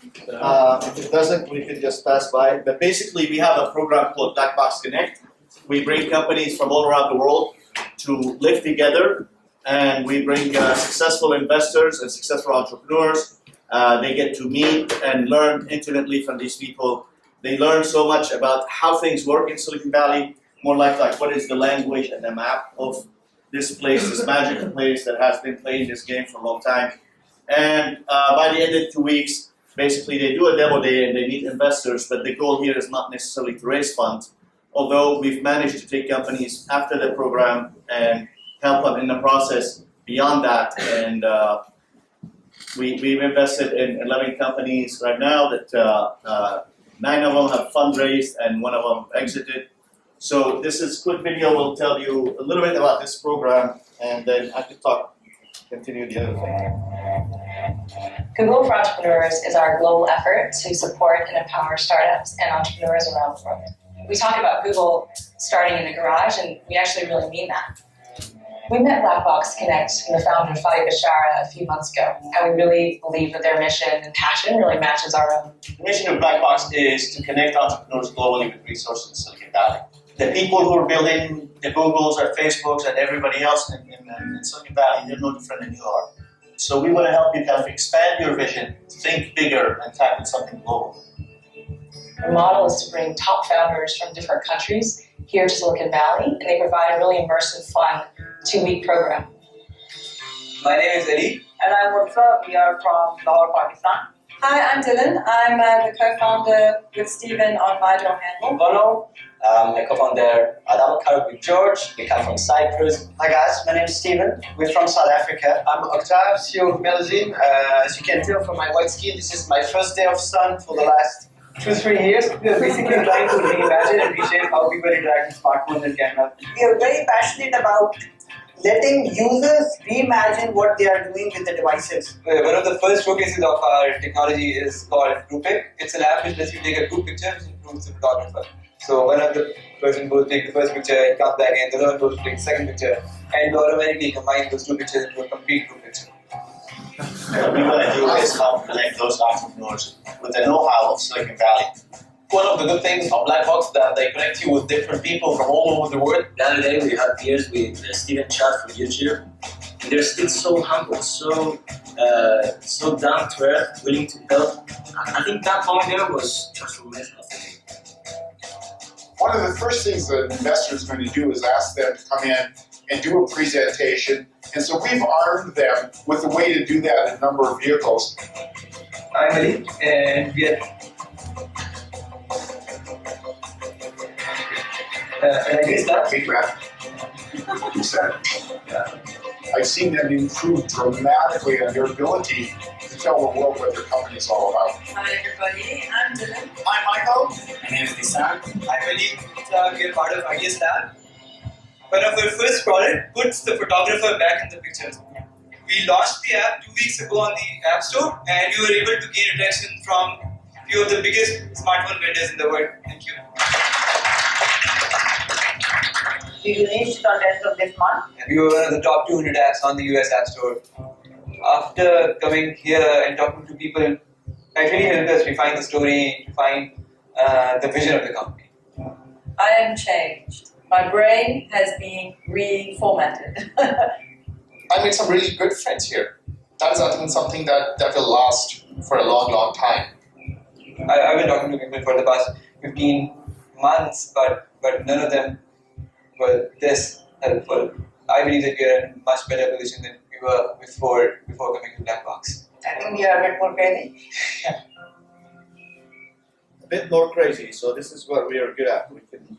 If it doesn't, we can just pass by. But basically, we have a program called Blackbox Connect. We bring companies from all around the world to live together, and we bring successful investors and successful entrepreneurs. They get to meet and learn intimately from these people. They learn so much about how things work in Silicon Valley, more like what is the language and the map of this place, this magical place that has been playing this game for a long time. And by the end of 2 weeks, basically they do a demo day and they meet investors, but the goal here is not necessarily to raise funds, although we've managed to take companies after the program and help them in the process beyond that. And we've invested in 11 companies right now that 9 of them have fundraised and 1 of them exited. So this is quick video will tell you a little bit about this program, and then I could continue the other thing. Google for Entrepreneurs is our global effort to support and empower startups and entrepreneurs around the world. We talk about Google starting in a garage, and we actually really mean that. We met Blackbox Connect and the founder, Fadi Bishara, a few months ago, and we really believe that their mission and passion really matches our own. The mission of Blackbox is to connect entrepreneurs globally with resources in Silicon Valley. The people who are building the Googles or Facebooks and everybody else in Silicon Valley, they're no different than you are. So we want to help you kind of expand your vision, think bigger, and tackle something global. The model is to bring top founders from different countries here to Silicon Valley, and they provide a really immersive, fun 2-week program. My name is Eddie. And I'm Mursa. We are from Lahore, Pakistan. Hi, I'm Dylan. I'm the co-founder with Stephen on Vido Handle. Bono. My co-founder Adam Karuk with George. We come from Cyprus. Hi guys, my name is Steven. We're from South Africa. I'm Octave, CEO of Melazine. As you can tell from my white skin, this is my first day of sun for the last 2-3 years. We are basically trying to reimagine and reshape how people interact with smartphones and cameras. We are very passionate about letting users reimagine what they are doing with the devices. One of the first showcases of our technology is called GroupPic. It's an app which lets you take a group picture which improves the photographer. So one of the person goes take the first picture and comes back and the other one goes to take the second picture and you automatically combine those two pictures into a complete group picture. What we want to do is help connect those entrepreneurs with the know-how of Silicon Valley. One of the good things of Blackbox that they connect you with different people from all over the world. The other day we had beers with Steven Chad from YouTube, and they're still so humble, so down to earth, willing to help. I think that moment there was transformational for me. One of the first things that an investor is going to do is ask them to come in and do a presentation. And so we've armed them with a way to do that in a number of vehicles. I'm Ali, and we are. And I guess that feedback. You said. I've seen them improve dramatically on their ability to tell the world what their company is all about. Hi everybody, I'm Dylan. I'm Michael. My name is Nissan. I'm Ali. We are part of Ideas Lab. One of our first product puts the photographer back in the picture. We launched the app 2 weeks ago on the App Store, and we were able to gain attention from a few of the biggest smartphone vendors in the world. Thank you. We released it on 10th of this month. And we were one of the top 200 apps on the US App Store. After coming here and talking to people, it really helped us refine the story, refine the vision of the company. I am changed. My brain has been reformatted. I made some really good friends here. That is, I think, something that will last for a long, long time. I've been talking to people for the past 15 months, but none of them were this helpful. I believe that we are in a much better position than we were before coming to Blackbox. I think we are a bit more crazy. A bit more crazy, so this is what we are good at. We can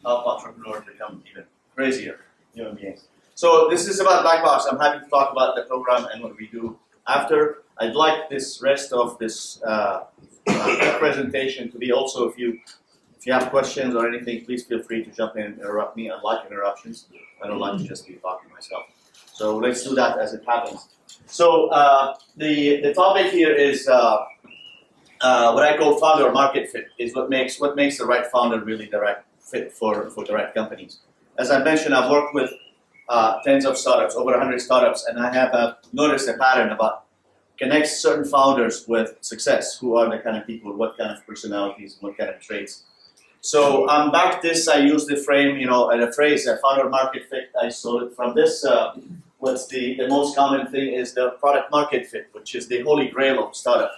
help entrepreneurs become even crazier human beings. So this is about Blackbox. I'm happy to talk about the program and what we do after. I'd like this rest of this presentation to be also, if you have questions or anything, please feel free to jump in and interrupt me. I like interruptions. I don't like to just be talking myself. So let's do that as it happens. So the topic here is what I call founder market fit, is what makes the right founder really the right fit for the right companies. As I mentioned, I've worked with tens of startups, over 100 startups, and I have noticed a pattern about connect certain founders with success. Who are the kind of people, what kind of personalities, what kind of traits. So back this, I use the frame, and a phrase, a founder market fit. I stole it from this. What's the most common thing is the product market fit, which is the holy grail of startup.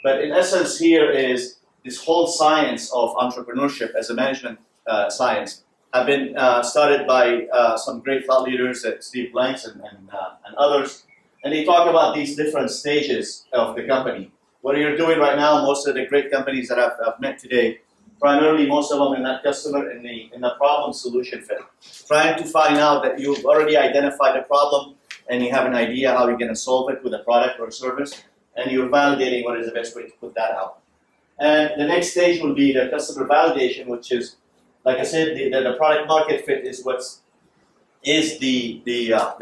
But in essence, here is this whole science of entrepreneurship as a management science have been started by some great thought leaders, Steve Blanks and others. And they talk about these different stages of the company. What you're doing right now, most of the great companies that I've met today, primarily most of them in that customer in the problem solution fit. Trying to find out that you've already identified a problem and you have an idea how you're going to solve it with a product or a service, and you're validating what is the best way to put that out. And the next stage will be the customer validation, which is, like I said, the product market fit is the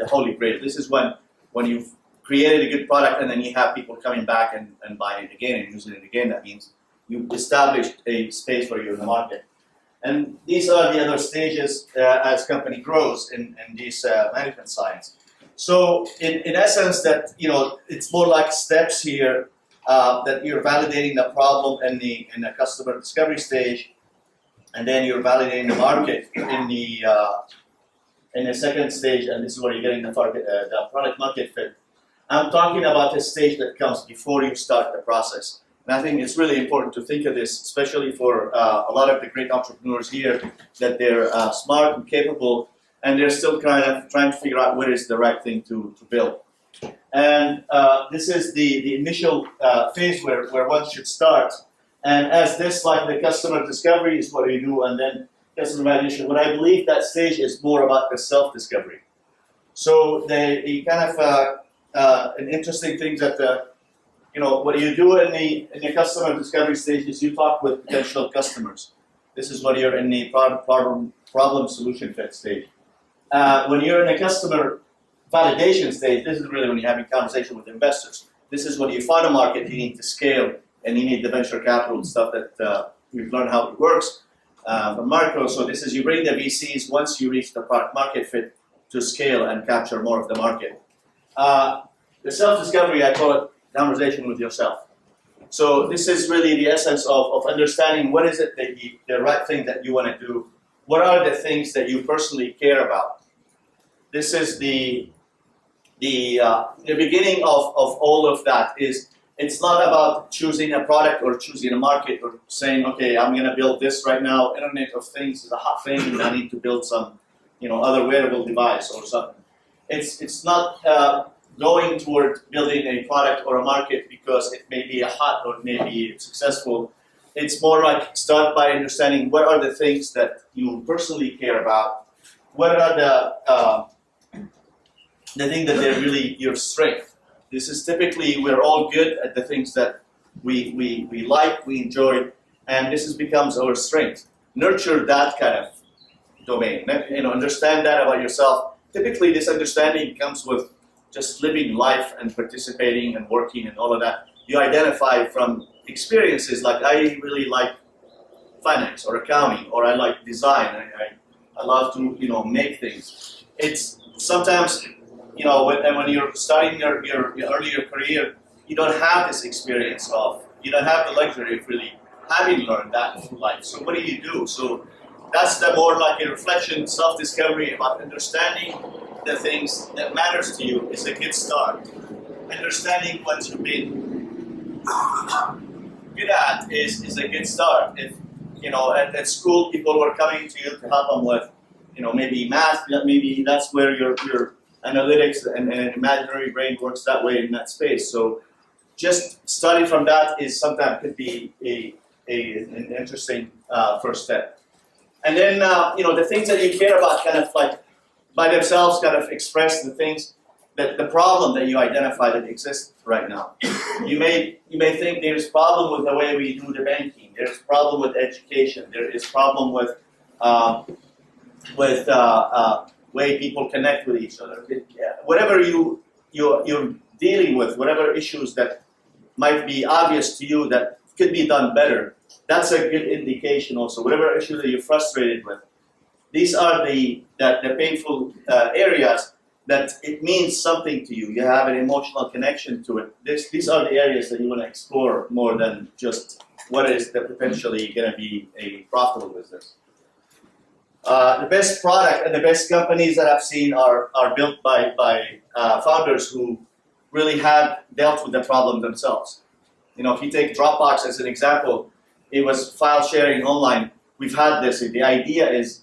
holy grail. This is when you've created a good product and then you have people coming back and buying it again and using it again. That means you've established a space for you in the market. And these are the other stages as company grows in this management science. So in essence, that it's more like steps here that you're validating the problem in the customer discovery stage, and then you're validating the market in the second stage, and this is where you're getting the product market fit. I'm talking about a stage that comes before you start the process. And I think it's really important to think of this, especially for a lot of the great entrepreneurs here, that they're smart and capable, and they're still kind of trying to figure out what is the right thing to build. And this is the initial phase where one should start. And as this, like the customer discovery is what you do, and then customer validation, what I believe that stage is more about the self-discovery. So the kind of an interesting thing that what you do in the customer discovery stage is you talk with potential customers. This is when you're in the problem solution fit stage. When you're in a customer validation stage, this is really when you're having conversation with investors. This is when you find a market, you need to scale, and you need the venture capital and stuff that we've learned how it works from Marco. So this is you bring the VCs once you reach the product market fit to scale and capture more of the market. The self-discovery, I call it conversation with yourself. So this is really the essence of understanding what is it that the right thing that you want to do. What are the things that you personally care about? This is the beginning of all of that. It's not about choosing a product or choosing a market or saying, okay, I'm going to build this right now. Internet of Things is a hot thing, and I need to build some, other wearable device or something. It's not going toward building a product or a market because it may be a hot or it may be successful. It's more like start by understanding what are the things that you personally care about. What are the things that they're really your strength. This is typically, we're all good at the things that we like, we enjoy, and this becomes our strength. Nurture that kind of domain. Understand that about yourself. Typically, this understanding comes with just living life and participating and working and all of that. You identify from experiences like, I really like finance or accounting, or I like design. I love to make things. It's sometimes when you're starting your earlier career, you don't have this experience you don't have the luxury of really having learned that in life. So what do you do? So that's the more like a reflection, self-discovery about understanding the things that matters to you is a good start. Understanding what you've been good at is a good start. If at school people were coming to you to help them with maybe math, maybe that's where your analytics and imaginary brain works that way in that space. So just study from that is sometimes could be an interesting first step. And then the things that you care about kind of like by themselves kind of express the things that the problem that you identify that exists right now. You may think there's a problem with the way we do the banking. There's a problem with education. There is a problem with way people connect with each other. Whatever you're dealing with, whatever issues that might be obvious to you that could be done better, that's a good indication also. Whatever issue that you're frustrated with, these are the painful areas that it means something to you. You have an emotional connection to it. These are the areas that you want to explore more than just what is potentially going to be a profitable business. The best product and the best companies that I've seen are built by founders who really have dealt with the problem themselves. If you take Dropbox as an example, it was file sharing online. We've had this. The idea is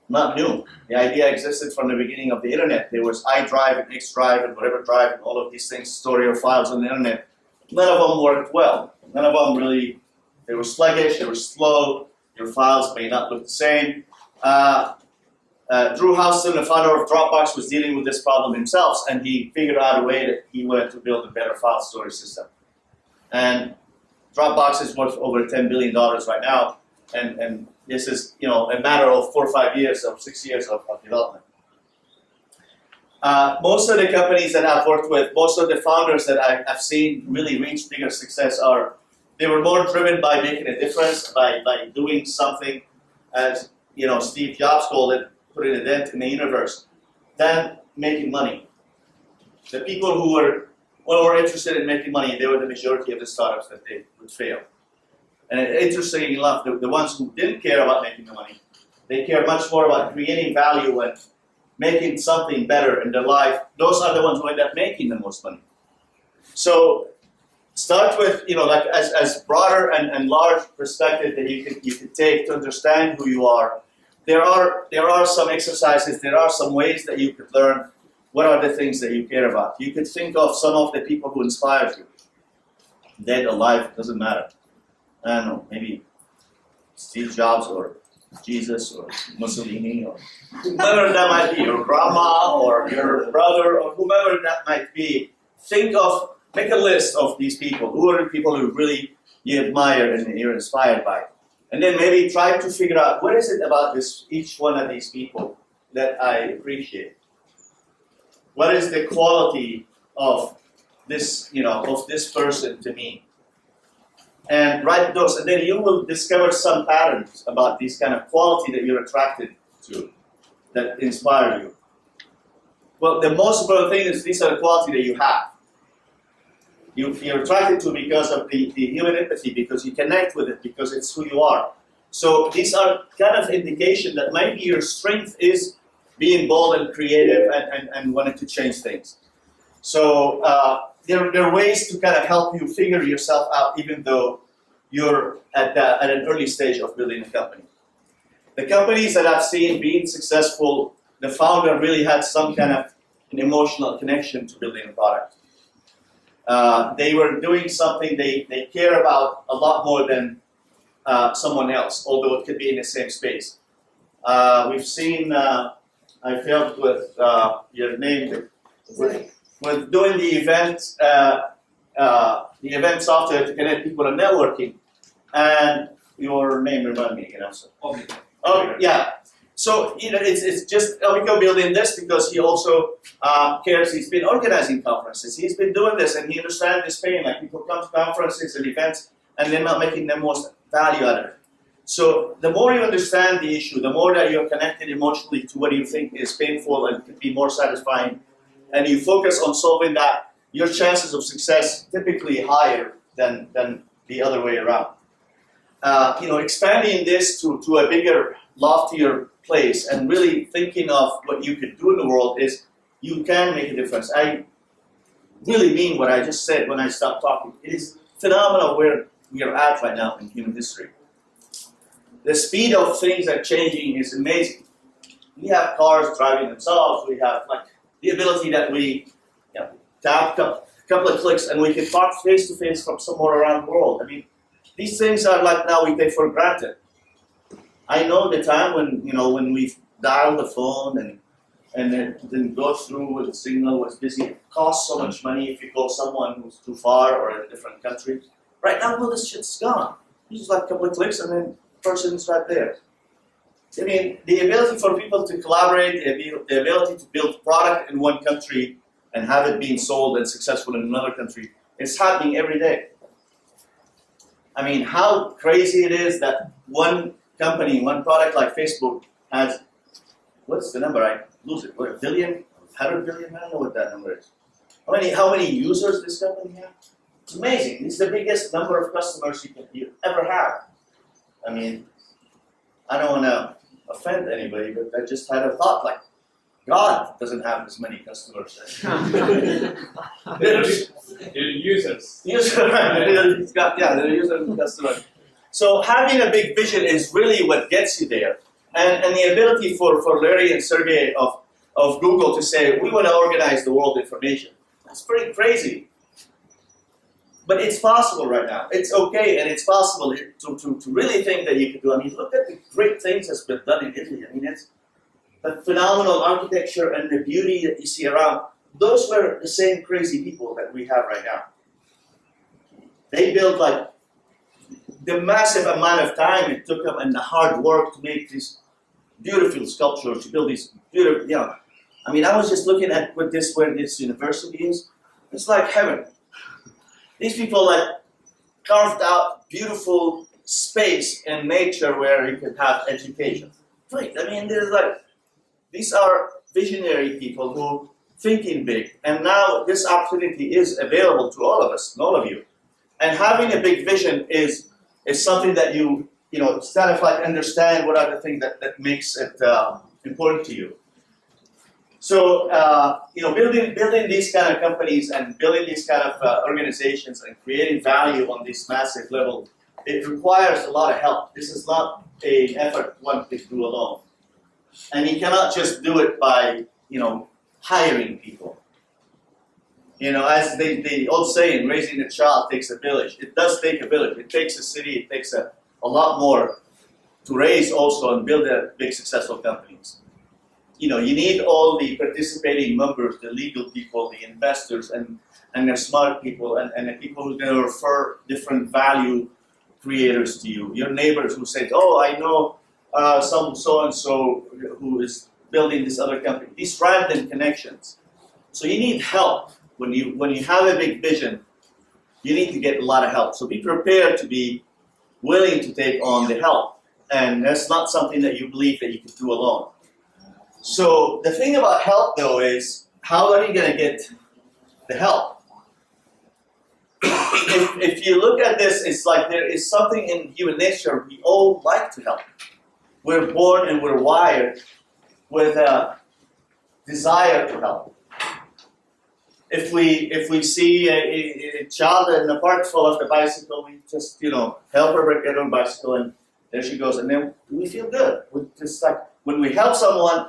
not new. The idea existed from the beginning of the internet. There was iDrive and Xdrive and whatever drive and all of these things, store your files on the internet. None of them worked well. None of them really, they were sluggish, they were slow, your files may not look the same. Drew Houston, the founder of Dropbox, was dealing with this problem himself, and he figured out a way that he wanted to build a better file storage system. And Dropbox is worth over $10 billion right now, and this is a matter of 4 or 5 years or 6 years of development. Most of the companies that I've worked with, most of the founders that I've seen really reach bigger success they were more driven by making a difference, by doing something, as Steve Jobs called it, putting a dent in the universe, than making money. The people who were interested in making money, they were the majority of the startups that they would fail. And interestingly enough, the ones who didn't care about making the money, they care much more about creating value and making something better in their life. Those are the ones who end up making the most money. So start with, like as broader and large perspective that you could take to understand who you are. There are some exercises, there are some ways that you could learn what are the things that you care about. You could think of some of the people who inspired you. Dead, alive, it doesn't matter. I don't know, maybe Steve Jobs or Jesus or Mussolini or whomever that might be, your grandma or your brother or whomever that might be. Make a list of these people. Who are the people who really you admire and you're inspired by? And then maybe try to figure out what is it about each one of these people that I appreciate. What is the quality of this, of this person to me? And write those, and then you will discover some patterns about this kind of quality that you're attracted to, that inspire you. Well, the most important thing is these are the quality that you have. You're attracted to because of the human empathy, because you connect with it, because it's who you are. So these are kind of indication that maybe your strength is being bold and creative and wanting to change things. So there are ways to kind of help you figure yourself out, even though you're at an early stage of building a company. The companies that I've seen being successful, the founder really had some kind of an emotional connection to building a product. They were doing something they care about a lot more than someone else, although it could be in the same space. We've seen, I felt with your name, with doing the event software to connect people and networking, and your name remind me, So. Oh, yeah. So it's just Omiko building this because he also cares. He's been organizing conferences. He's been doing this, and he understands this pain. Like people come to conferences and events, and they're not making the most value out of it. So the more you understand the issue, the more that you're connected emotionally to what you think is painful and could be more satisfying, and you focus on solving that, your chances of success typically higher than the other way around. Expanding this to a bigger, loftier place and really thinking of what you could do in the world is you can make a difference. I really mean what I just said when I stopped talking. It is phenomenal where we are at right now in human history. The speed of things that are changing is amazing. We have cars driving themselves. We have the ability that we tap a couple of clicks and we can talk face to face from somewhere around the world. I mean, these things are now we take for granted. I know the time when we dialed the phone and it didn't go through with the signal was busy. It costs so much money if you call someone who's too far or in a different country. Right now, all this shit's gone. You just a couple of clicks and then the person's right there. I mean, the ability for people to collaborate, the ability to build product in one country and have it being sold and successful in another country, it's happening every day. I mean, how crazy it is that one company, one product like Facebook has, what's the number? I lose it. What, 1 billion? 100 billion? I don't know what that number is. How many users this company has? It's amazing. It's the biggest number of customers you ever have. I mean, I don't want to offend anybody, but I just had a thought God doesn't have as many customers. Users. They're users and customers. So having a big vision is really what gets you there. And the ability for Larry and Sergey of Google to say, we want to organize the world information. That's pretty crazy. But it's possible right now. It's okay, and it's possible to really think that you can do. I mean, look at the great things that's been done in Italy. I mean, it's the phenomenal architecture and the beauty that you see around. Those were the same crazy people that we have right now. They built the massive amount of time it took them and the hard work to make these beautiful sculptures, to build these beautiful, I mean, I was just looking at where this university is. It's like heaven. These people carved out beautiful space and nature where you can have education. Great. I mean, these are visionary people who thinking big, and now this opportunity is available to all of us, and all of you. And having a big vision is something that you understand what are the things that makes it important to you. So building these kind of companies and building these kind of organizations and creating value on this massive level, it requires a lot of help. This is not an effort one can do alone, and you cannot just do it by hiring people. As the old saying, raising a child takes a village. It does take a village. It takes a city. It takes a lot more to raise also and build big successful companies. You need all the participating members, the legal people, the investors, and the smart people, and the people who are going to refer different value creators to you. Your neighbors who say, "Oh, I know some so-and-so who is building this other company." These random connections. So you need help. When you have a big vision, you need to get a lot of help. So be prepared to be willing to take on the help. And that's not something that you believe that you can do alone. So the thing about help, though, is how are you going to get the help? If you look at this, it's like there is something in human nature. We all like to help. We're born and we're wired with a desire to help. If we see a child in a park fall off the bicycle, we just help her get on a bicycle, and there she goes, and then we feel good. We just like when we help someone,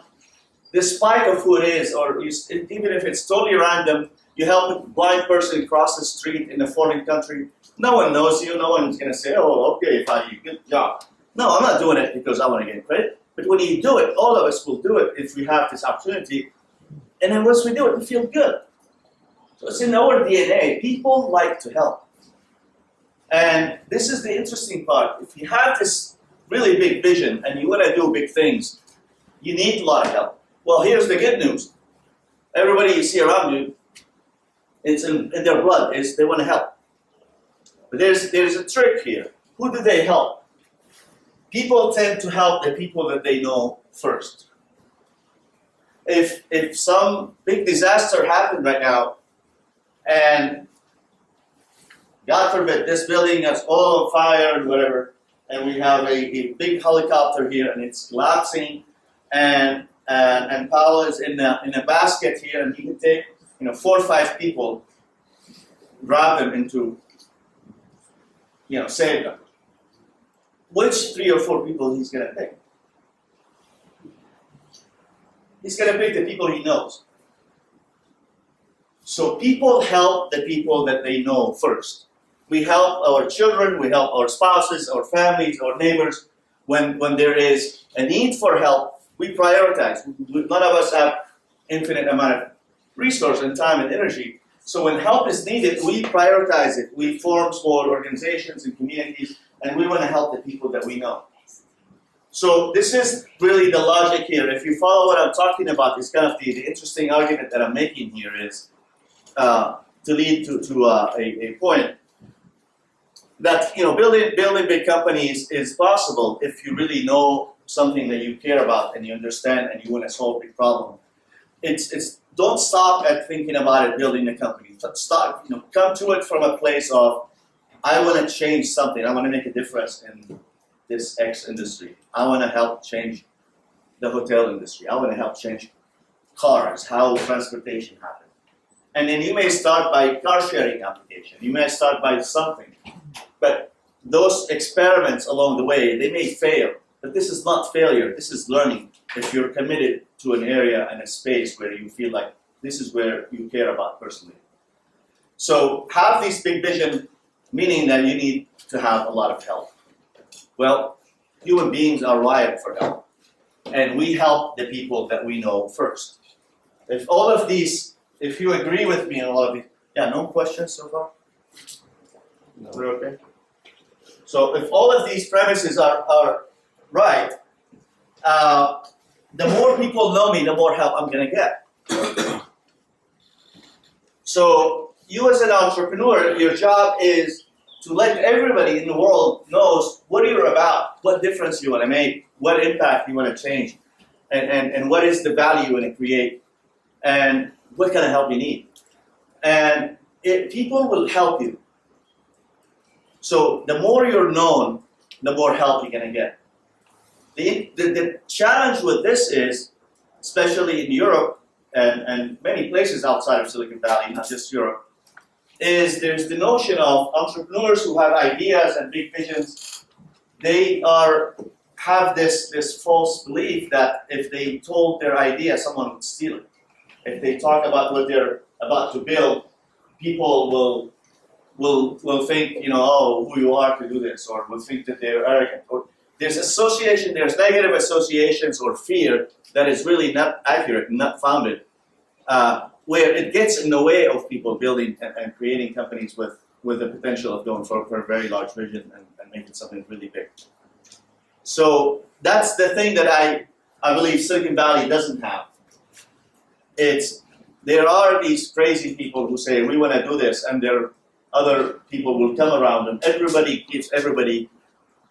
despite of who it is, or even if it's totally random, you help a blind person cross the street in a foreign country. No one knows you. No one's going to say, "Oh, okay, Fadi, good job." No, I'm not doing it because I want to get credit. But when you do it, all of us will do it if we have this opportunity. And then once we do it, we feel good. So it's in our DNA. People like to help. And this is the interesting part. If you have this really big vision and you want to do big things, you need a lot of help. Well, here's the good news. Everybody you see around you, it's in their blood, is they want to help. But there's a trick here. Who do they help? People tend to help the people that they know first. If some big disaster happened right now, and God forbid, this building is all on fire and whatever, and we have a big helicopter here and it's collapsing, and Paolo is in a basket here, and he can take 4 or 5 people, grab them into save them. Which 3 or 4 people he's going to pick? He's going to pick the people he knows. So people help the people that they know first. We help our children, we help our spouses, our families, our neighbors. When there is a need for help, we prioritize. None of us have infinite amount of resource and time and energy. So when help is needed, we prioritize it. We form small organizations and communities, and we want to help the people that we know. So this is really the logic here. If you follow what I'm talking about, it's kind of the interesting argument that I'm making here is to lead to a point that building big companies is possible if you really know something that you care about and you understand and you want to solve a big problem. Don't stop at thinking about it, building a company. Start, come to it from a place of, I want to change something. I want to make a difference in this X industry. I want to help change the hotel industry. I want to help change cars, how transportation happens. And then you may start by car sharing application. You may start by something. But those experiments along the way, they may fail. But this is not failure. This is learning. If you're committed to an area and a space where you feel like this is where you care about personally. So have this big vision, meaning that you need to have a lot of help. Well, human beings are wired for help. And we help the people that we know first. If all of these, if you agree with me on all of these, no questions so far? No. We're okay? So if all of these premises are right, the more people know me, the more help I'm going to get. So you as an entrepreneur, your job is to let everybody in the world knows what you're about, what difference you want to make, what impact you want to change, and what is the value you want to create, and what kind of help you need. And people will help you. So the more you're known, the more help you're going to get. The challenge with this is, especially in Europe, and many places outside of Silicon Valley, not just Europe, is there's the notion of entrepreneurs who have ideas and big visions. They have this false belief that if they told their idea, someone would steal it. If they talk about what they're about to build, people will think, oh, who you are to do this, or will think that they're arrogant. Or there's negative associations or fear that is really not accurate, not founded, where it gets in the way of people building and creating companies with the potential of going for a very large vision and making something really big. So that's the thing that I believe Silicon Valley doesn't have. There are these crazy people who say, we want to do this, and other people will come around, and everybody gives everybody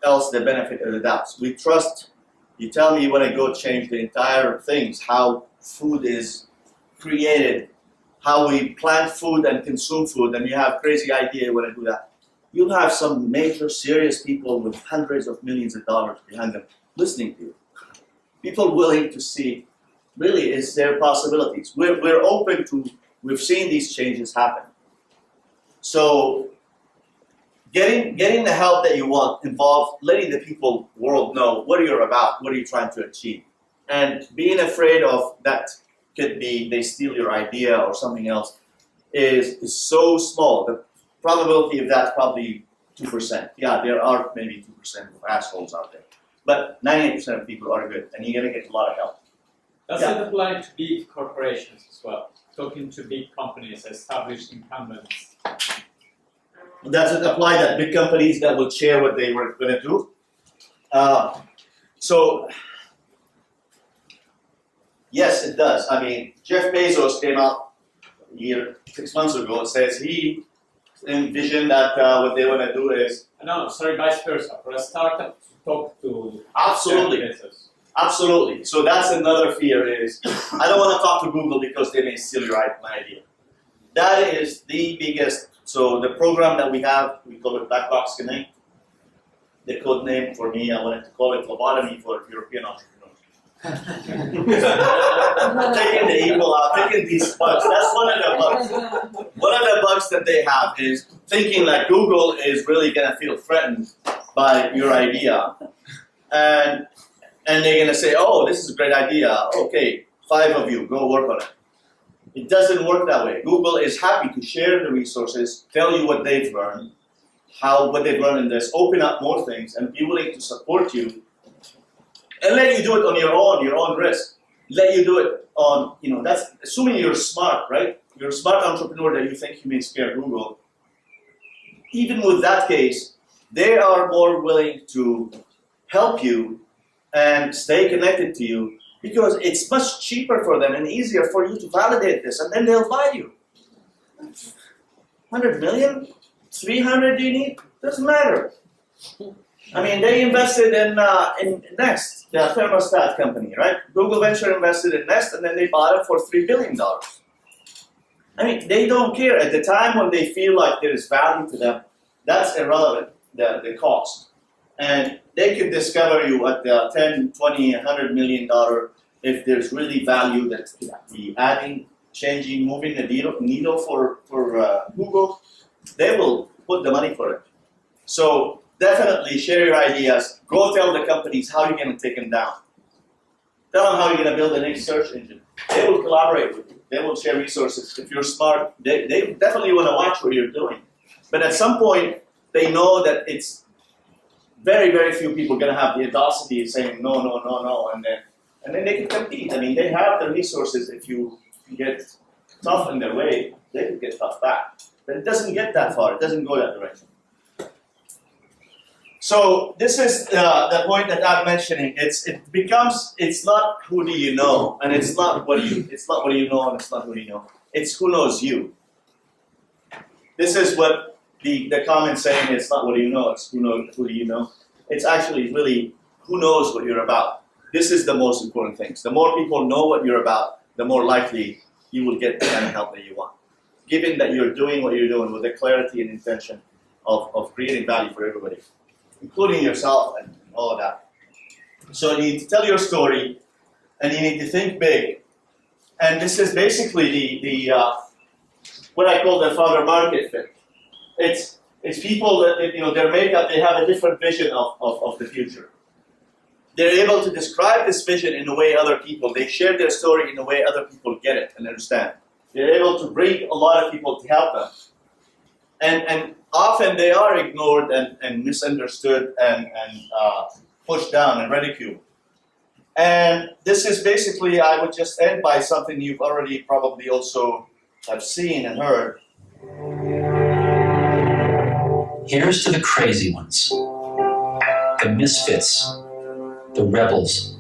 else the benefit of the doubt. We trust, you tell me you want to go change the entire things, how food is created, how we plant food and consume food, and you have crazy idea you want to do that. You'll have some major serious people with hundreds of millions of dollars behind them listening to you. People willing to see, really, is there possibilities. We're open to, we've seen these changes happen. So getting the help that you want involves letting the world know what you're about, what are you trying to achieve. And being afraid of that could be they steal your idea or something else is so small. The probability of that probably 2%. Yeah, there are maybe 2% of assholes out there. But 98% of people are good, and you're going to get a lot of help. Does it apply to big corporations as well? Talking to big companies, established incumbents. Does it apply that big companies that will share what they were going to do? So, yes, it does. I mean, Jeff Bezos came out 6 months ago and says he envisioned that what they want to do is... No, sorry, vice versa. For a startup to talk to Absolutely. Jeff Bezos. Absolutely. So that's another fear is, I don't want to talk to Google because they may steal my idea. That is the biggest. So the program that we have, we call it Black Box Connect. The code name for me, I wanted to call it lobotomy for European entrepreneurs. Taking the evil out, taking these bugs. That's one of the bugs. One of the bugs that they have is thinking that Google is really going to feel threatened by your idea. And they're going to say, oh, this is a great idea. Okay, 5 of you, go work on it. It doesn't work that way. Google is happy to share the resources, tell you what they've learned, what they've learned in this, open up more things, and be willing to support you, and let you do it on your own risk. Let you do it on, that's assuming you're smart, right? You're a smart entrepreneur that you think you may scare Google. Even with that case, they are more willing to help you and stay connected to you because it's much cheaper for them and easier for you to validate this, and then they'll buy you. 100 million? 300 do you need? Doesn't matter. I mean, they invested in Nest, the thermostat company, right? Google Venture invested in Nest, and then they bought it for $3 billion. I mean, they don't care. At the time when they feel like there is value to them, that's irrelevant, the cost. And they could discover you at the $10, $20, $100 million if there's really value that could be adding, changing, moving the needle for Google. They will put the money for it. So definitely share your ideas. Go tell the companies how you're going to take them down. Tell them how you're going to build the next search engine. They will collaborate with you. They will share resources. If you're smart, they definitely want to watch what you're doing. But at some point, they know that it's very, very few people going to have the audacity of saying no, no, no, no, and then they can compete. I mean, they have the resources. If you get tough in their way, they can get tough back. But it doesn't get that far. It doesn't go that direction. So this is the point that I'm mentioning. It's not who do you know, and it's not what do you know, and it's not who do you know. It's who knows you. This is what the common saying is, not what do you know, it's who do you know. It's actually really who knows what you're about. This is the most important thing. The more people know what you're about, the more likely you will get the kind of help that you want. Given that you're doing what you're doing with the clarity and intention of creating value for everybody, including yourself and all of that. So you need to tell your story, and you need to think big, And this is basically the what I call the founder market fit. It's people that, their makeup, they have a different vision of the future. They're able to describe this vision in a way other people, they share their story in a way other people get it and understand. They're able to bring a lot of people to help them. And often they are ignored and misunderstood and pushed down and ridiculed. And this is basically, I would just end by something you've already probably also have seen and heard. Here's to the crazy ones, the misfits, the rebels,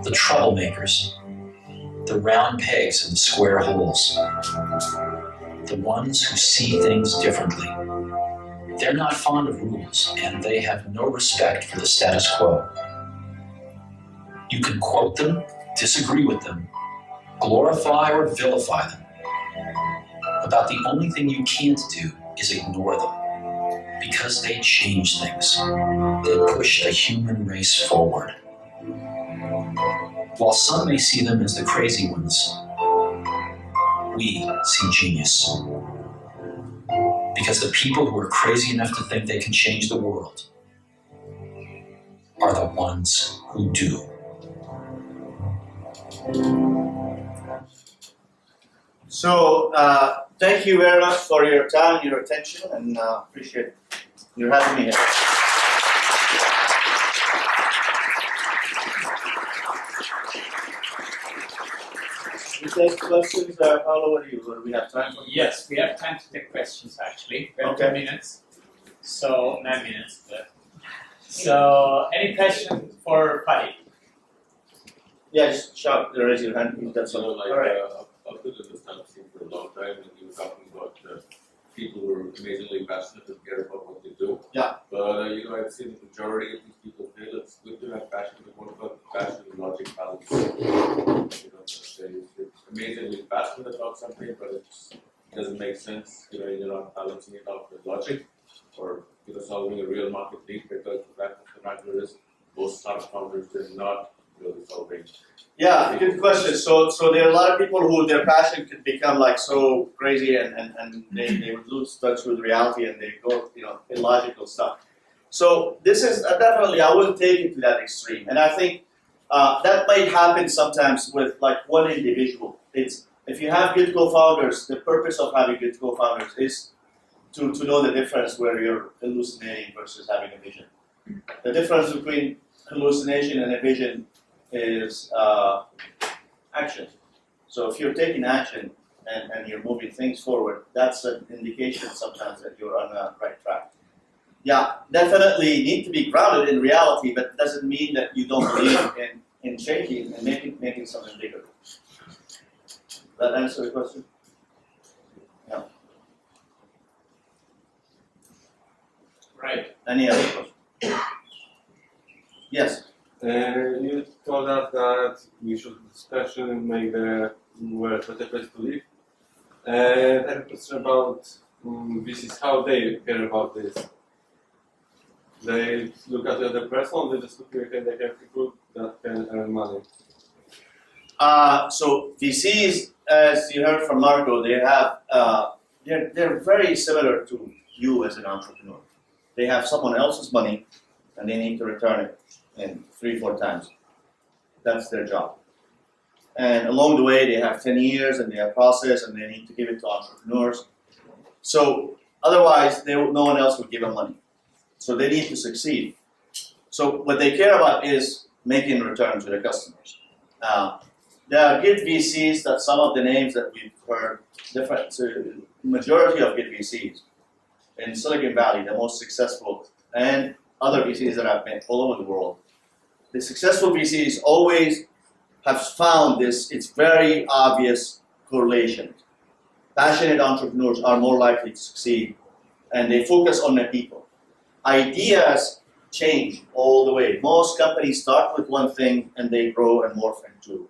the troublemakers, the round pegs in the square holes, the ones who see things differently. They're not fond of rules, and they have no respect for the status quo. You can quote them, disagree with them, glorify or vilify them. About the only thing you can't do is ignore them, because they change things. They push the human race forward. While some may see them as the crazy ones, we see genius. Because the people who are crazy enough to think they can change the world are the ones who do. So, thank you very much for your time, your attention, and appreciate you having me here. We take questions. Paolo, what do we have time for? Yes, we have time to take questions actually. We have 2 minutes. So 9 minutes left. So any question for Fadi? Yeah, just shout, raise your hand. That's all. Like, All right. I've been in this kind of scene for a long time, and you were talking about people who are amazingly passionate and care about what they do. Yeah. But I've seen the majority of these people fail. It's good to have passion, but what about passion and logic balance? It's amazingly passionate about something, but it doesn't make sense. You're not balancing it out with logic, or solving a real market need, because the fact of the matter is, most startup founders are not really solving. Yeah, good question. So there are a lot of people who their passion could become like so crazy and they would lose touch with reality and they go, illogical stuff. So this is definitely, I wouldn't take it to that extreme. And I think that might happen sometimes with like one individual. If you have good co-founders, the purpose of having good co-founders is to know the difference where you're hallucinating versus having a vision. The difference between hallucination and a vision is action. So if you're taking action and you're moving things forward, that's an indication sometimes that you're on the right track. Yeah, definitely need to be grounded in reality, but it doesn't mean that you don't believe in changing and making something bigger. That answer the question? Yeah. Right. Any other question? Yes. You told us that we should especially make the world a better place to live. And I have a question about VCs, how they care about this. They look at the other person, they just look at they have people that can earn money. So VCs, as you heard from Marco, they have they're very similar to you as an entrepreneur. They have someone else's money and they need to return it in 3-4 times. That's their job. And along the way, they have 10 years and they have process and they need to give it to entrepreneurs. So otherwise, no one else would give them money. So they need to succeed. So what they care about is making return to their customers. There are good VCs that some of the names that we've heard, different, so majority of good VCs in Silicon Valley, the most successful, and other VCs that I've met all over the world. The successful VCs always have found this, it's very obvious correlation. Passionate entrepreneurs are more likely to succeed and they focus on their people. Ideas change all the way. Most companies start with one thing and they grow and morph into.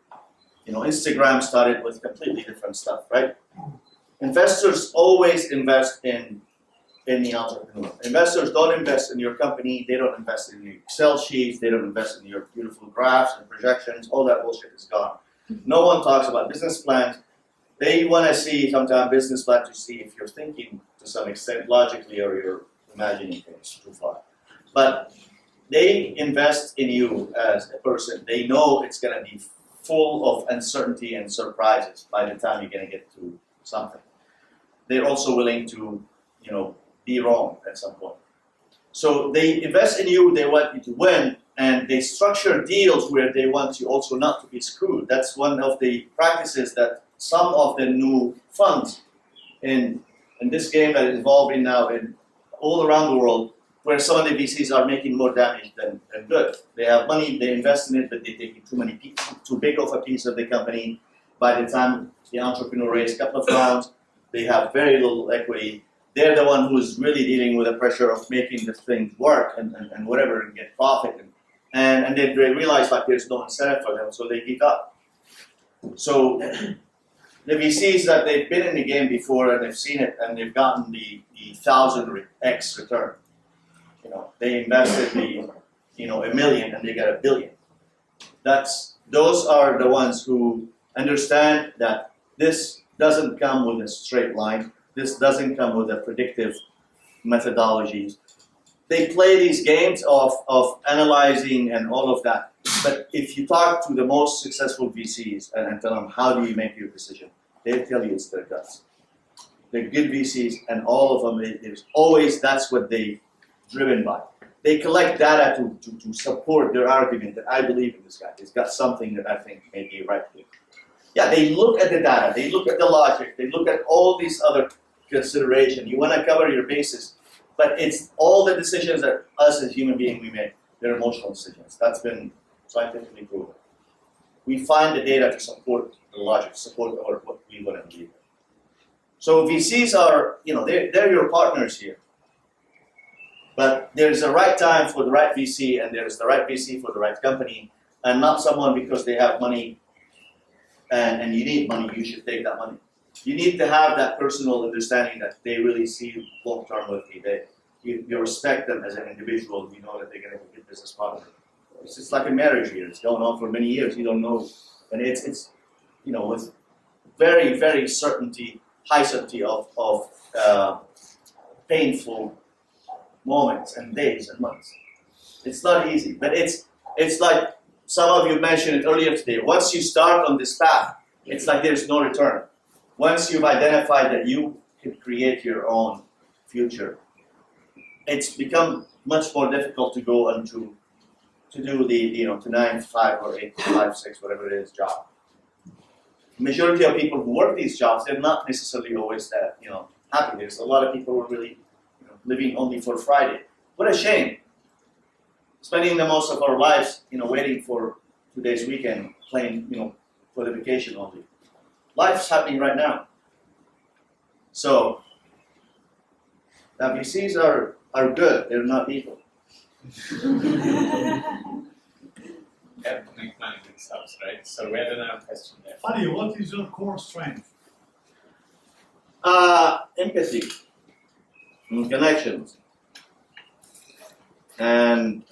Instagram started with completely different stuff, right? Investors always invest in the entrepreneur. Investors don't invest in your company, they don't invest in your Excel sheets, they don't invest in your beautiful graphs and projections, all that bullshit is gone. No one talks about business plans. They want to see sometimes business plan to see if you're thinking to some extent logically or you're imagining things too far. But they invest in you as a person. They know it's going to be full of uncertainty and surprises by the time you're going to get to something. They're also willing to, be wrong at some point. So they invest in you, they want you to win, and they structure deals where they want you also not to be screwed. That's one of the practices that some of the new funds in this game that is evolving now in all around the world, where some of the VCs are making more damage than good. They have money, they invest in it, but they take too big of a piece of the company. By the time the entrepreneur raises a couple of rounds, they have very little equity. They're the one who's really dealing with the pressure of making this thing work and whatever and get profit. And they realize like there's no incentive for them, so they give up. So the VCs that they've been in the game before and they've seen it and they've gotten the 1000x return. They invested $1 million and they got $1 billion. Those are the ones who understand that this doesn't come with a straight line. This doesn't come with a predictive methodologies. They play these games of analyzing and all of that. But if you talk to the most successful VCs and tell them, how do you make your decision? They'll tell you it's their guts. They're good VCs and all of them, that's what they're driven by. They collect data to support their argument that I believe in this guy. He's got something that I think may be right here. Yeah, they look at the data, they look at the logic, they look at all these other considerations. You want to cover your bases, but it's all the decisions that us as human beings we make. They're emotional decisions. That's been scientifically proven. We find the data to support the logic, support what we want to believe in. So VCs are, they're your partners here. But there's a right time for the right VC, and there's the right VC for the right company, and not someone because they have money and you need money, you should take that money. You need to have that personal understanding that they really see you long-term with you. You respect them as an individual. You know that they're going to be a good business partner. It's just like a marriage here. It's going on for many years. You don't know. And it's with very, very high certainty of painful moments and days and months. It's not easy, but it's like some of you mentioned it earlier today. Once you start on this path, it's like there's no return. Once you've identified that you can create your own future, it's become much more difficult to go and to do the to 9 to 5 or 8 to 5, 6, whatever it is job. Majority of people who work these jobs, they're not necessarily always that happy. There's a lot of people who are really living only for Friday. What a shame. Spending the most of our lives, waiting for today's weekend, playing, for the vacation only. Life's happening right now. So, now VCs are good, they're not evil. Have to make money themselves, right? So we had another question there. Fadi, what is your core strength? Empathy, and connections, and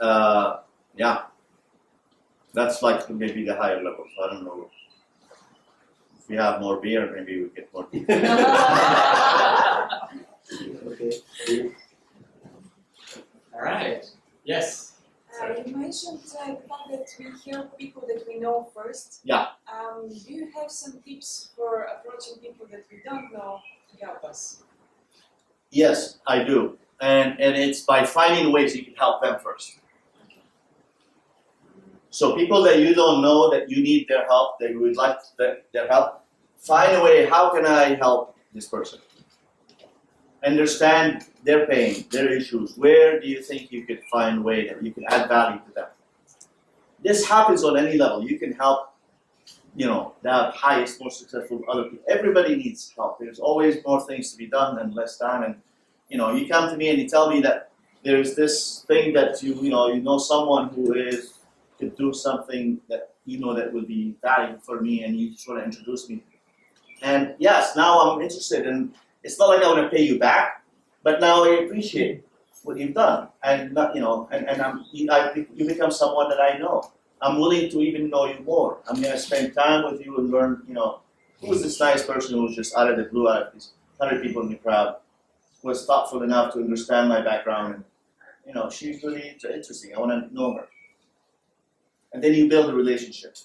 that's like maybe the higher levels. I don't know. If we have more beer, maybe we get more beer. Okay. All right. Yes. You mentioned the fact that we help people that we know first. Yeah. Do you have some tips for approaching people that we don't know to help us? Yes, I do. And it's by finding ways you can help them first. So people that you don't know that you need their help, that you would like their help, find a way, how can I help this person? Understand their pain, their issues. Where do you think you could find a way that you can add value to them? This happens on any level. You can help, the highest, most successful other people. Everybody needs help. There's always more things to be done and less time. And, you come to me and you tell me that there's this thing that you know someone who could do something that that will be valuable for me, and you just want to introduce me. And yes, now I'm interested, and it's not like I want to pay you back, but now I appreciate what you've done, and you become someone that I know. I'm willing to even know you more. I'm gonna spend time with you and learn, who's this nice person who's just out of the blue, out of these 100 people in the crowd, was thoughtful enough to understand my background, and she's really interesting. I want to know her. And then you build a relationship.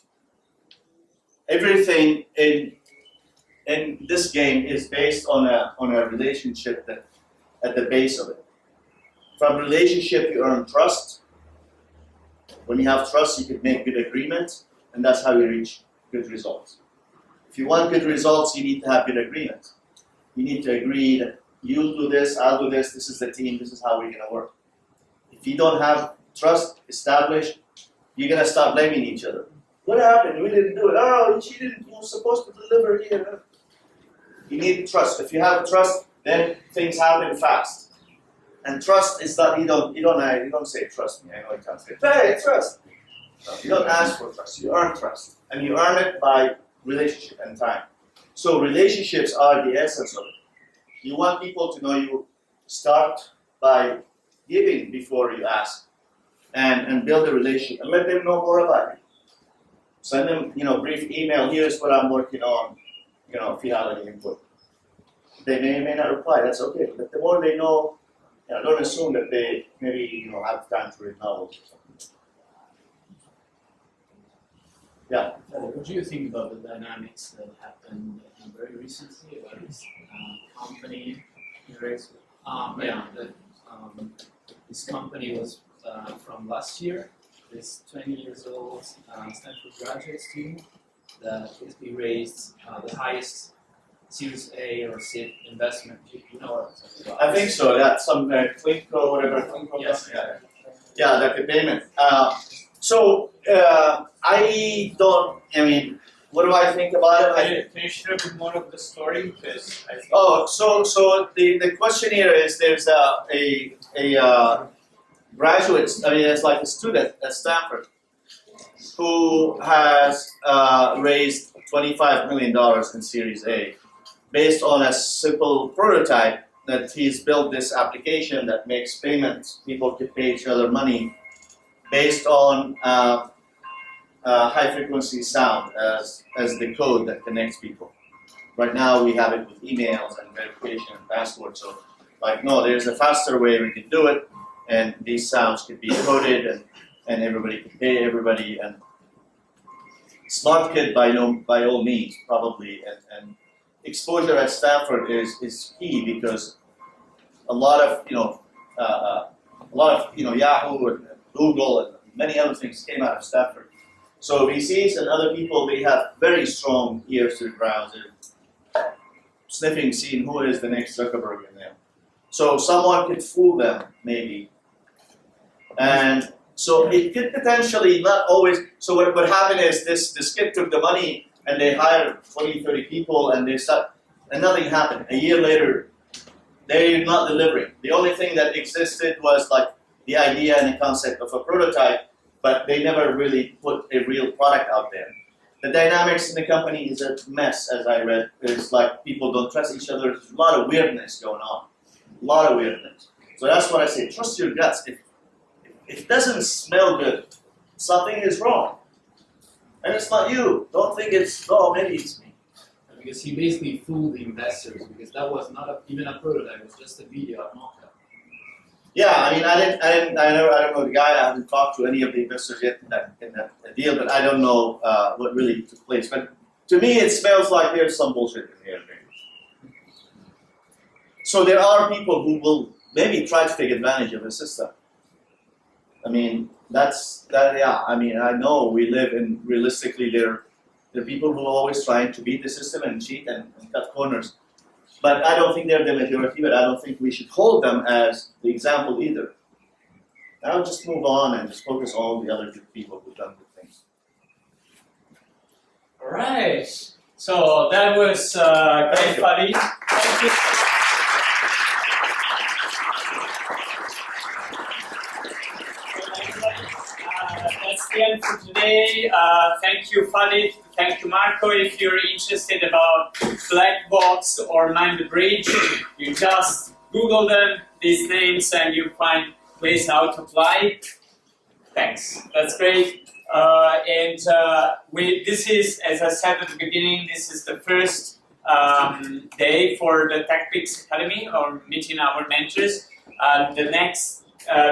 Everything in this game is based on a relationship that at the base of it. From relationship, you earn trust. When you have trust, you can make good agreements, and that's how you reach good results. If you want good results, you need to have good agreements. You need to agree that you'll do this, I'll do this, this is the team, this is how we're gonna work. If you don't have trust established, you're gonna start blaming each other. What happened? We didn't do it. Oh, she didn't. You were supposed to deliver here. You need trust. If you have trust, then things happen fast. And trust is that you don't say trust me. I know you can't say hey, trust. No, you don't ask for trust. You earn trust, and you earn it by relationship and time. So relationships are the essence of it. You want people to know you. Start by giving before you ask, and build a relationship, and let them know more about you. Send them, brief email. Here's what I'm working on. If you have any input, they may not reply. That's okay. But the more they know, don't assume that they maybe have time to read novels or something. Yeah. What do you think about the dynamics that happened very recently about this company? This company was from last year. This 20 years old Stanford graduate student that basically raised the highest Series A or SID investment. You know what I'm talking about? I think so. Yeah, some Clinko, whatever. Yes. Yeah, like a payment. What do I think about it? Can you share a bit more of the story? Because I think so the question here is there's a graduate, it's like a student at Stanford who has raised $25 million in Series A based on a simple prototype that he's built this application that makes payments. People can pay each other money based on high frequency sound as the code that connects people. Right now we have it with emails and verification and passwords. So there's a faster way we can do it, and these sounds could be encoded and everybody can pay everybody. And smart kid by all means, probably, and exposure at Stanford is key because a lot of Yahoo and Google and many other things came out of Stanford. So VCs and other people, they have very strong ears to the ground. They're sniffing, seeing who is the next Zuckerberg in there. So someone could fool them, maybe. And so it could potentially not always. So what happened is this kid took the money and they hired 20, 30 people and and nothing happened. A year later, they're not delivering. The only thing that existed was the idea and the concept of a prototype, but they never really put a real product out there. The dynamics in the company is a mess, as I read. It's like people don't trust each other. There's a lot of weirdness going on. A lot of weirdness. So that's what I say. Trust your guts. If it doesn't smell good, something is wrong. And it's not you. Don't think maybe it's me. Because he basically fooled the investors, because that was not even a prototype, it was just a video, a mock-up. Yeah, I don't know the guy. I haven't talked to any of the investors yet in that deal, but I don't know what really took place. But to me, it smells like there's some bullshit in here. So there are people who will maybe try to take advantage of the system. I know we live in, realistically, there are people who are always trying to beat the system and cheat and cut corners. But I don't think they're the majority, but I don't think we should hold them as the example either. I'll just move on and just focus on the other good people who've done good things. all right. So that was great, Fadi. Thank you. That's the end for today. Thank you, Fadi. Thank you, Marco. If you're interested about Blackbox or Mind the Bridge, you just Google them, these names, and you find ways how to apply. Thanks. That's great. This is, as I said at the beginning, this is the first day for the TechPeaks Academy, or meeting our mentors. The next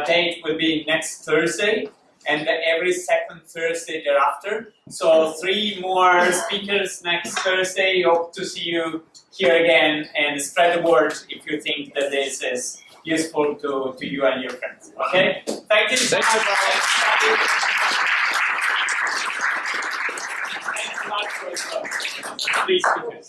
date will be next Thursday, and every second Thursday thereafter. So 3 more speakers next Thursday. Hope to see you here again, and spread the word if you think that this is useful to you and your friends. Okay? Thank you so much. Thanks a lot for your help. Please speakers.